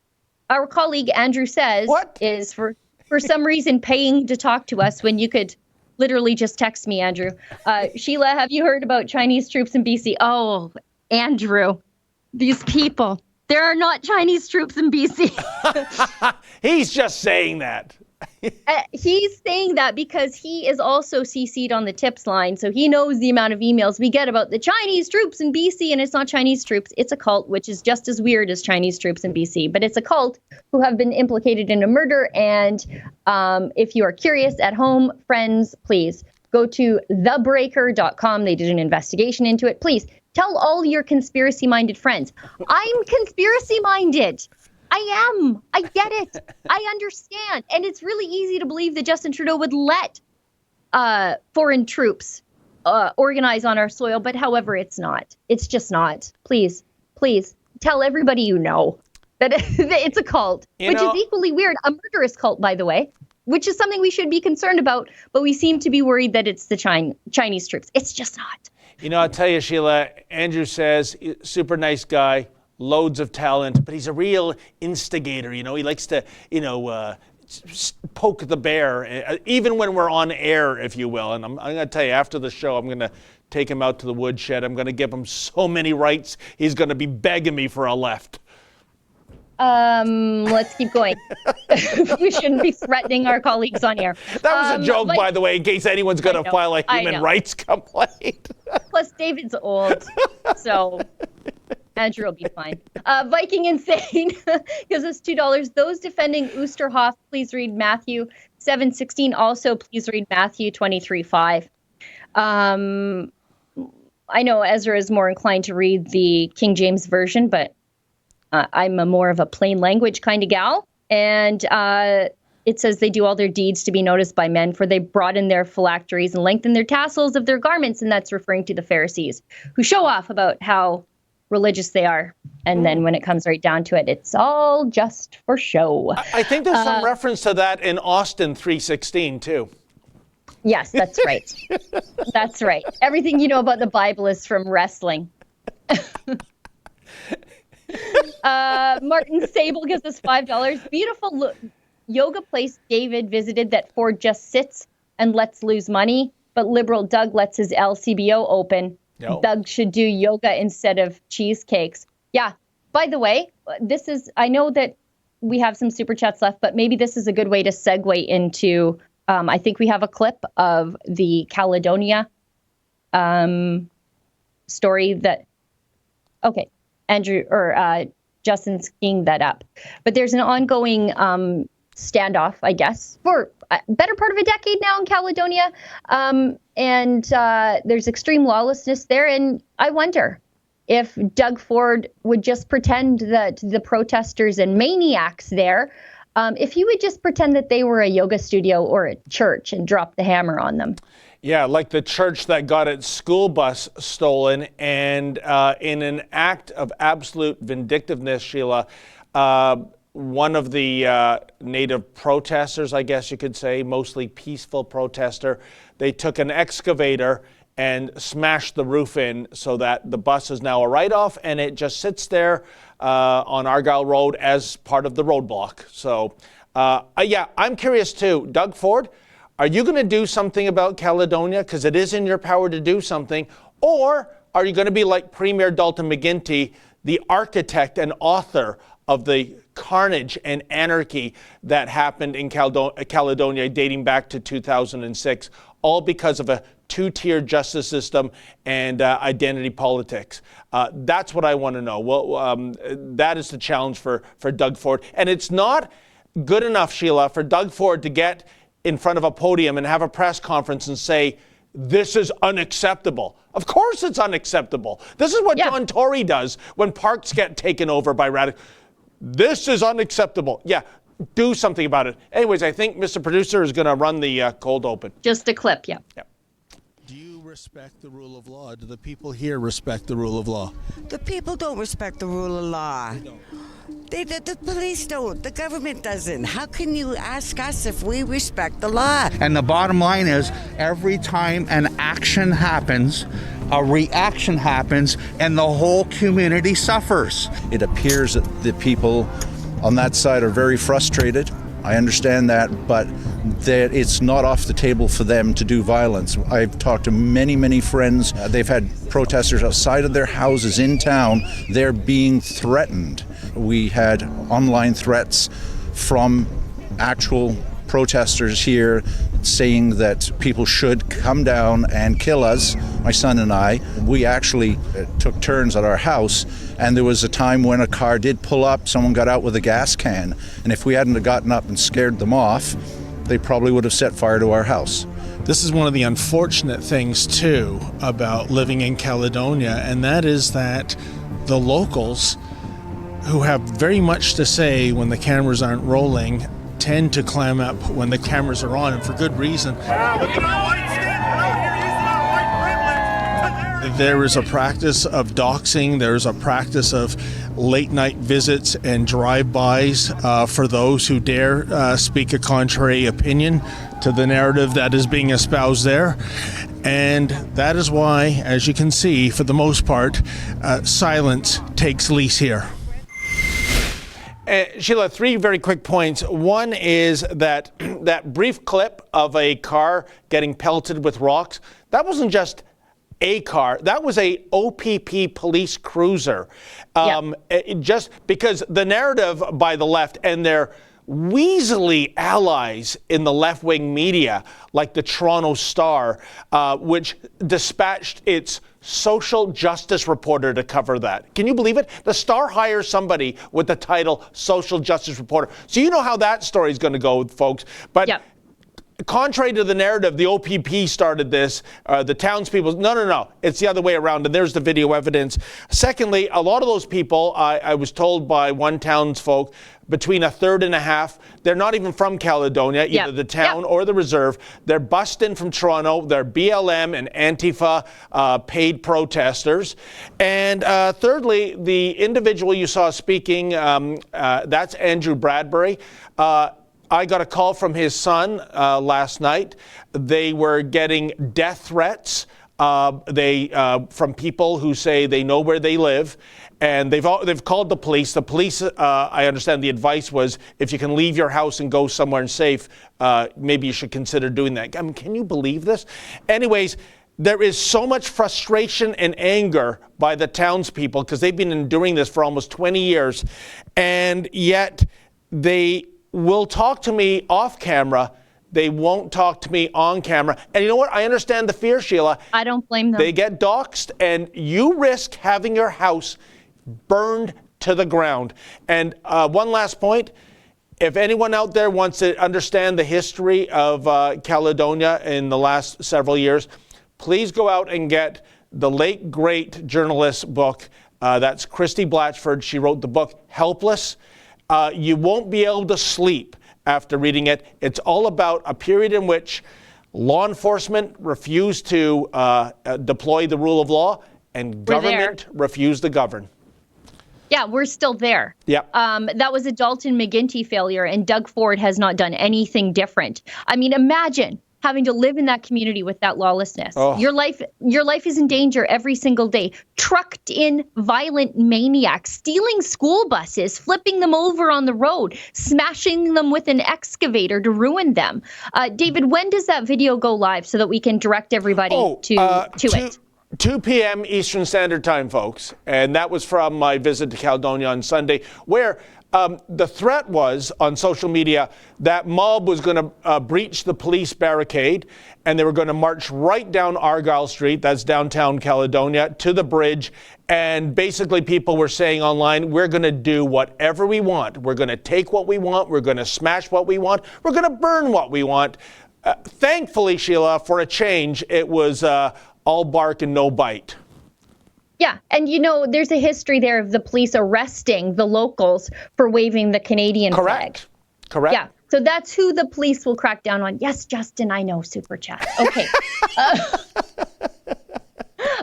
our colleague Andrew says, is for some reason paying to talk to us when you could literally just text me, Andrew. Sheila, have you heard about Chinese troops in BC? Oh, Andrew, these people, there are not Chinese troops in BC. He's just saying that. He's saying that because he is also CC'd on the tips line, so he knows the amount of emails we get about the Chinese troops in BC, and it's not Chinese troops, it's a cult, which is just as weird as Chinese troops in BC, but it's a cult who have been implicated in a murder, and if you are curious at home, friends, please go to thebreaker.com. They did an investigation into it. Please tell all your conspiracy-minded friends. I'm conspiracy-minded. I am. I get it. I understand. And it's really easy to believe that Justin Trudeau would let foreign troops organize on our soil. But however, it's not. It's just not. Please tell everybody you know that it's a cult, which is equally weird. A murderous cult, by the way, which is something we should be concerned about. But we seem to be worried that it's the Chinese troops. It's just not. I'll tell you, Sheila, Andrew says, super nice guy. Loads of talent, but he's a real instigator. He likes to, poke the bear, even when we're on air, if you will. And I'm going to tell you, after the show, I'm going to take him out to the woodshed. I'm going to give him so many rights. He's going to be begging me for a left. Let's keep going. We shouldn't be threatening our colleagues on air. That was a joke, by the way, in case anyone's going to file a human rights complaint. Plus, David's old, so Andrew will be fine. Viking Insane gives us $2. Those defending Oosterhoff, please read Matthew 7:16. Also, please read Matthew 23:5. I know Ezra is more inclined to read the King James Version, but I'm a more of a plain language kind of gal. And it says they do all their deeds to be noticed by men, for they broaden their phylacteries and lengthen their tassels of their garments. And that's referring to the Pharisees, who show off about how religious they are. And then when it comes right down to it, it's all just for show. I think there's some reference to that in Austin 3:16 too. Yes, that's right. That's right. Everything you know about the Bible is from wrestling. Martin Sable gives us $5. Beautiful yoga place David visited that Ford just sits and lets lose money, but liberal Doug lets his LCBO open. No. Doug should do yoga instead of cheesecakes. Yeah. By the way, I know that we have some super chats left, but maybe this is a good way to segue into, I think we have a clip of the Caledonia story that, okay, Andrew or Justin's keying that up. But there's an ongoing standoff, I guess, for a better part of a decade now in Caledonia. And there's extreme lawlessness there. And I wonder if Doug Ford would just pretend that the protesters and maniacs there, if he would just pretend that they were a yoga studio or a church and drop the hammer on them. Yeah, like the church that got its school bus stolen. And in an act of absolute vindictiveness, Sheila, one of the native protesters, I guess you could say, mostly peaceful protester, they took an excavator and smashed the roof in so that the bus is now a write-off, and it just sits there on Argyle Road as part of the roadblock. So, yeah, I'm curious too. Doug Ford, are you going to do something about Caledonia? Because it is in your power to do something. Or are you going to be like Premier Dalton McGuinty, the architect and author of the carnage and anarchy that happened in Caledonia dating back to 2006, all because of a two-tier justice system and identity politics? That's what I want to know. Well, that is the challenge for Doug Ford. And it's not good enough, Sheila, for Doug Ford to get in front of a podium and have a press conference and say, this is unacceptable. Of course it's unacceptable. This is what John Tory does when parks get taken over by radicals. This is unacceptable. Yeah, do something about it. Anyways, I think Mr. Producer is going to run the cold open. Just a clip, yeah. Do you respect the rule of law? Do the people here respect the rule of law? The people don't respect the rule of law. The police don't. The government doesn't. How can you ask us if we respect the law? And the bottom line is, every time an action happens, a reaction happens, and the whole community suffers. It appears that the people on that side are very frustrated. I understand that, but that it's not off the table for them to do violence. I've talked to many friends. They've had protesters outside of their houses in town. They're being threatened. We had online threats from actual protesters here saying that people should come down and kill us, my son and I. We actually took turns at our house, and there was a time when a car did pull up, someone got out with a gas can, and if we hadn't have gotten up and scared them off, they probably would have set fire to our house. This is one of the unfortunate things, too, about living in Caledonia, and that is that the locals, who have very much to say when the cameras aren't rolling, tend to clam up when the cameras are on, and for good reason. There is a practice of doxing. There's a practice of late-night visits and drive-bys for those who dare speak a contrary opinion to the narrative that is being espoused there. And that is why, as you can see, for the most part, silence takes lease here. Sheila, 3 very quick points. One is that that brief clip of a car getting pelted with rocks, that wasn't just a car, that was a OPP police cruiser. Just because the narrative by the left and their weaselly allies in the left-wing media, like the Toronto Star, which dispatched its social justice reporter to cover that. Can you believe it? The Star hires somebody with the title social justice reporter. So you know how that story is going to go, folks. But contrary to the narrative, the OPP started this, the townspeople, no, it's the other way around, and there's the video evidence. Secondly, a lot of those people, I was told by one townsfolk, between a third and a half, they're not even from Caledonia, either the town or the reserve. They're bussed in from Toronto. They're BLM and Antifa paid protesters. And thirdly, the individual you saw speaking, that's Andrew Bradbury. I got a call from his son last night. They were getting death threats from people who say they know where they live, and they've called the police. The police, I understand the advice was, if you can leave your house and go somewhere safe, maybe you should consider doing that. I mean, can you believe this? Anyways, there is so much frustration and anger by the townspeople because they've been enduring this for almost 20 years, and yet they will talk to me off camera. They won't talk to me on camera. And you know what? I understand the fear, Sheila. I don't blame them. They get doxxed, and you risk having your house burned to the ground. And one last point. If anyone out there wants to understand the history of Caledonia in the last several years, please go out and get the late, great journalist book. That's Christy Blatchford. She wrote the book Helpless. You won't be able to sleep after reading it. It's all about a period in which law enforcement refused to deploy the rule of law and government refused to govern. Yeah, we're still there. Yeah. That was a Dalton McGuinty failure, and Doug Ford has not done anything different. I mean, imagine having to live in that community with that lawlessness. Oh. Your life is in danger every single day. Trucked in violent maniacs, stealing school buses, flipping them over on the road, smashing them with an excavator to ruin them. David, when does that video go live so that we can direct everybody to it? 2 p.m. Eastern Standard Time, folks. And that was from my visit to Caledonia on Sunday, where the threat was on social media that mob was going to breach the police barricade, and they were going to march right down Argyle Street, that's downtown Caledonia, to the bridge. And basically people were saying online, we're going to do whatever we want. We're going to take what we want. We're going to smash what we want. We're going to burn what we want. Thankfully, Sheila, for a change, it was all bark and no bite. Yeah. And, you know, there's a history there of the police arresting the locals for waving the Canadian flag. Correct. Yeah. So that's who the police will crack down on. Yes, Justin, I know. Super chat. Okay.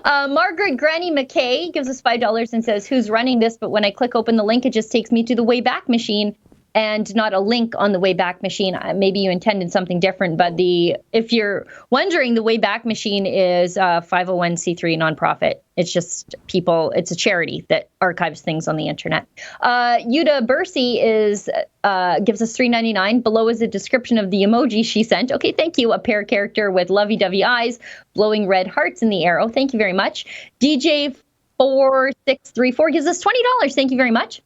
Margaret Granny McKay gives us $5 and says, who's running this? But when I click open the link, it just takes me to the Wayback Machine and not a link on the Wayback Machine. Maybe you intended something different, but if you're wondering, the Wayback Machine is a 501c3 nonprofit. It's just it's a charity that archives things on the internet. Yuda Bursey gives us $3.99. Below is a description of the emoji she sent. Okay, thank you. A pear character with lovey-dovey eyes, blowing red hearts in the arrow. Thank you very much. DJ4634 gives us $20. Thank you very much.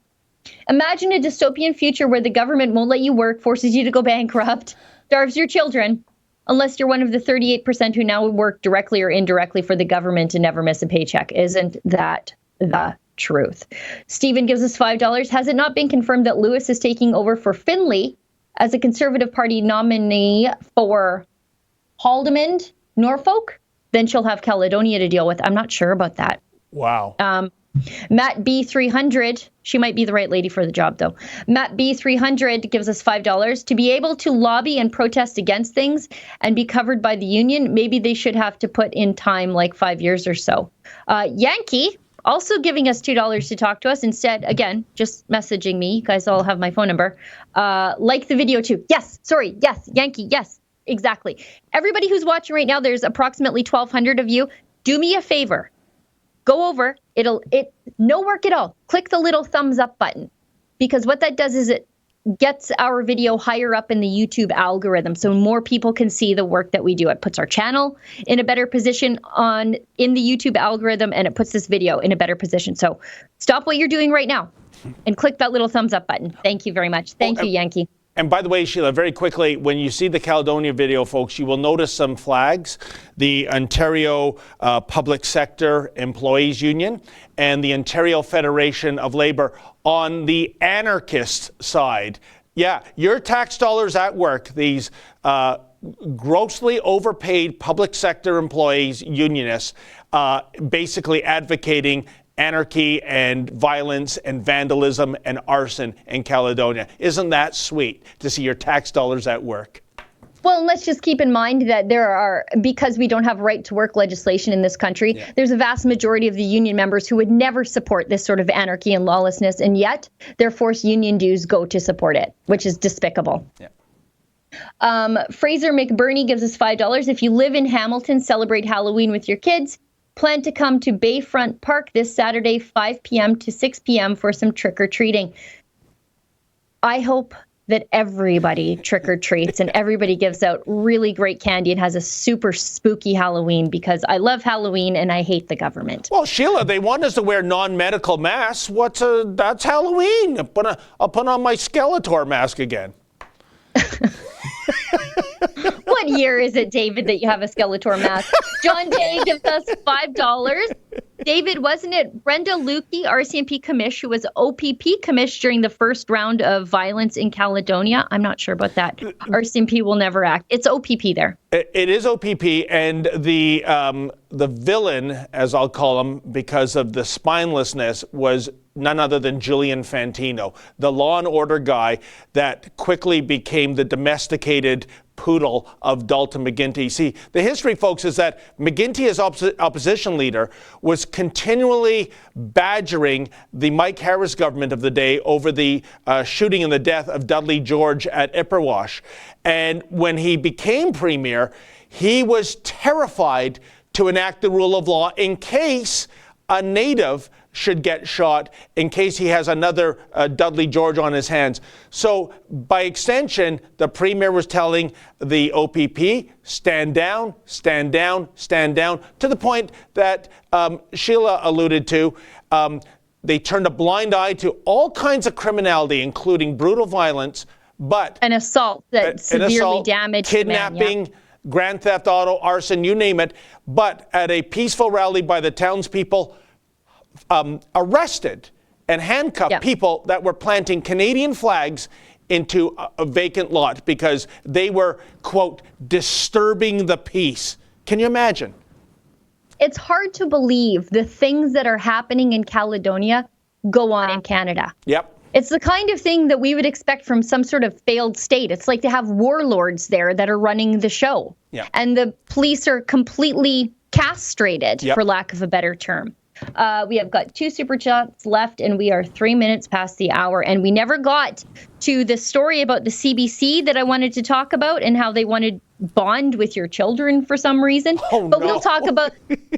Imagine a dystopian future where the government won't let you work, forces you to go bankrupt, starves your children, unless you're one of the 38% who now work directly or indirectly for the government and never miss a paycheck. Isn't that the truth? Stephen gives us $5. Has it not been confirmed that Lewis is taking over for Finlay as a Conservative Party nominee for Haldimand, Norfolk? Then she'll have Caledonia to deal with. I'm not sure about that. Wow. Matt B300, she might be the right lady for the job though. Matt B300 gives us $5 to be able to lobby and protest against things and be covered by the union. Maybe they should have to put in time like 5 years or so. Yankee also giving us $2 to talk to us instead. Again, just messaging me. You guys all have my phone number. Like the video too. Yes. Yankee. Yes, exactly. Everybody who's watching right now, there's approximately 1,200 of you. Do me a favor. Go over, no work at all. Click the little thumbs up button, because what that does is it gets our video higher up in the YouTube algorithm so more people can see the work that we do. It puts our channel in a better position in the YouTube algorithm, and it puts this video in a better position. So stop what you're doing right now and click that little thumbs up button. Thank you very much. Thank you, Yankee. And by the way, Sheila, very quickly, when you see the Caledonia video, folks, you will notice some flags. The Ontario Public Sector Employees Union and the Ontario Federation of Labour on the anarchist side. Yeah, your tax dollars at work, these grossly overpaid public sector employees, unionists, basically advocating anarchy and violence and vandalism and arson in Caledonia. Isn't that sweet to see your tax dollars at work? Well, and let's just keep in mind that because we don't have right to work legislation in this country, there's a vast majority of the union members who would never support this sort of anarchy and lawlessness, and yet their forced union dues go to support it, which is despicable. Yeah. Fraser McBurney gives us $5. If you live in Hamilton, celebrate Halloween with your kids. Plan to come to Bayfront Park this Saturday, 5 p.m. to 6 p.m. for some trick-or-treating. I hope that everybody trick-or-treats and everybody gives out really great candy and has a super spooky Halloween, because I love Halloween and I hate the government. Well, Sheila, they want us to wear non-medical masks. That's Halloween. I'll put on my Skeletor mask again. What year is it, David, that you have a Skeletor mask? John Day gives us $5. David, wasn't it Brenda Lukey, RCMP commish, who was OPP commish during the first round of violence in Caledonia? I'm not sure about that. RCMP will never act. It's OPP there. It is OPP, and the villain, as I'll call him, because of the spinelessness, was none other than Julian Fantino, the law and order guy that quickly became the domesticated poodle of Dalton McGuinty. See, the history, folks, is that McGuinty, as opposition leader, was continually badgering the Mike Harris government of the day over the shooting and the death of Dudley George at Ipperwash. And when he became premier, he was terrified to enact the rule of law in case a native should get shot, in case he has another Dudley George on his hands. So by extension, the premier was telling the OPP, stand down, stand down, stand down, to the point that Sheila alluded to. They turned a blind eye to all kinds of criminality, including brutal violence, but an assault that severely damaged kidnapping, grand theft auto, arson, you name it. But at a peaceful rally by the townspeople, arrested and handcuffed people that were planting Canadian flags into a vacant lot because they were, quote, disturbing the peace. Can you imagine? It's hard to believe the things that are happening in Caledonia go on in Canada. Yep. It's the kind of thing that we would expect from some sort of failed state. It's like they have warlords there that are running the show. Yeah. And the police are completely castrated, for lack of a better term. We have got 2 super chats left, and we are 3 minutes past the hour. And we never got to the story about the CBC that I wanted to talk about and how they wanted bond with your children for some reason. We'll talk about,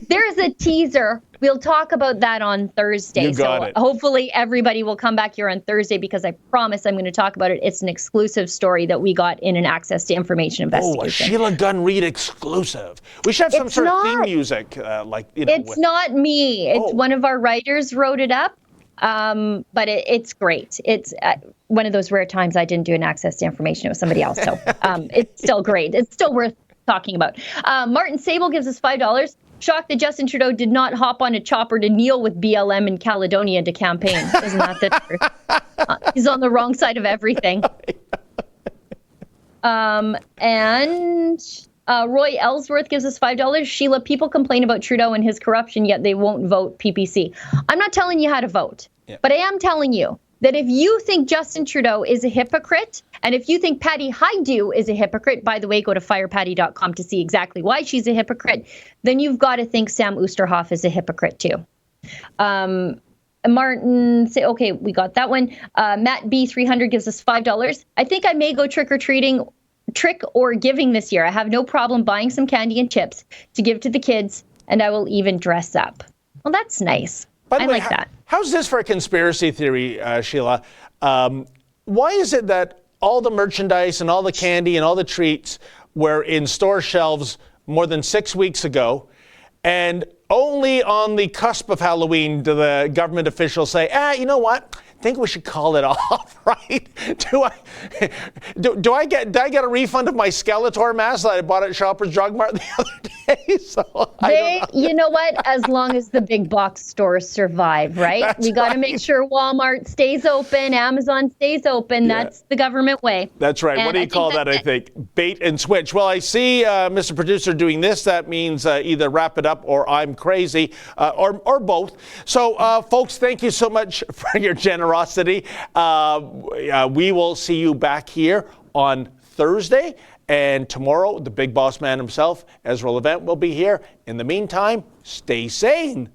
there's a teaser. We'll talk about that on Thursday. You got it. Hopefully everybody will come back here on Thursday, because I promise I'm going to talk about it. It's an exclusive story that we got in an Access to Information investigation. Oh, a Sheila Gunn Reid exclusive. We should have some sort of theme music. It's not me. It's one of our writers wrote it up. But it's great. It's one of those rare times I didn't do an access to information. It was somebody else. So it's still great. It's still worth talking about. Martin Sable gives us $5. Shocked that Justin Trudeau did not hop on a chopper to kneel with BLM in Caledonia to campaign. Isn't that the truth? He's on the wrong side of everything. And Roy Ellsworth gives us $5. Sheila, people complain about Trudeau and his corruption, yet they won't vote PPC. I'm not telling you how to vote, but I am telling you that if you think Justin Trudeau is a hypocrite, and if you think Patty Hajdu is a hypocrite, by the way, go to firepatty.com to see exactly why she's a hypocrite, then you've got to think Sam Oosterhoff is a hypocrite too. Martin, say, okay, we got that one. Matt B300 gives us $5. I think I may go trick or giving this year. I have no problem buying some candy and chips to give to the kids, and I will even dress up. Well, that's nice. By the way, like that. How's this for a conspiracy theory, Sheila? Why is it that all the merchandise and all the candy and all the treats were in store shelves more than 6 weeks ago, and only on the cusp of Halloween do the government officials say, you know what? I think we should call it off, right? Did I get a refund of my Skeletor mask that I bought at Shoppers Drug Mart the other day? So you know what? As long as the big box stores survive, right? We got to make sure Walmart stays open, Amazon stays open. Yeah. That's the government way. That's right. And what do you call that? I think bait and switch. Well, I see Mr. Producer doing this. That means either wrap it up or I'm crazy, or both. So, folks, thank you so much for your generosity. We will see you back here on Thursday, and tomorrow the big boss man himself, Ezra Levant, will be here. In the meantime, stay sane.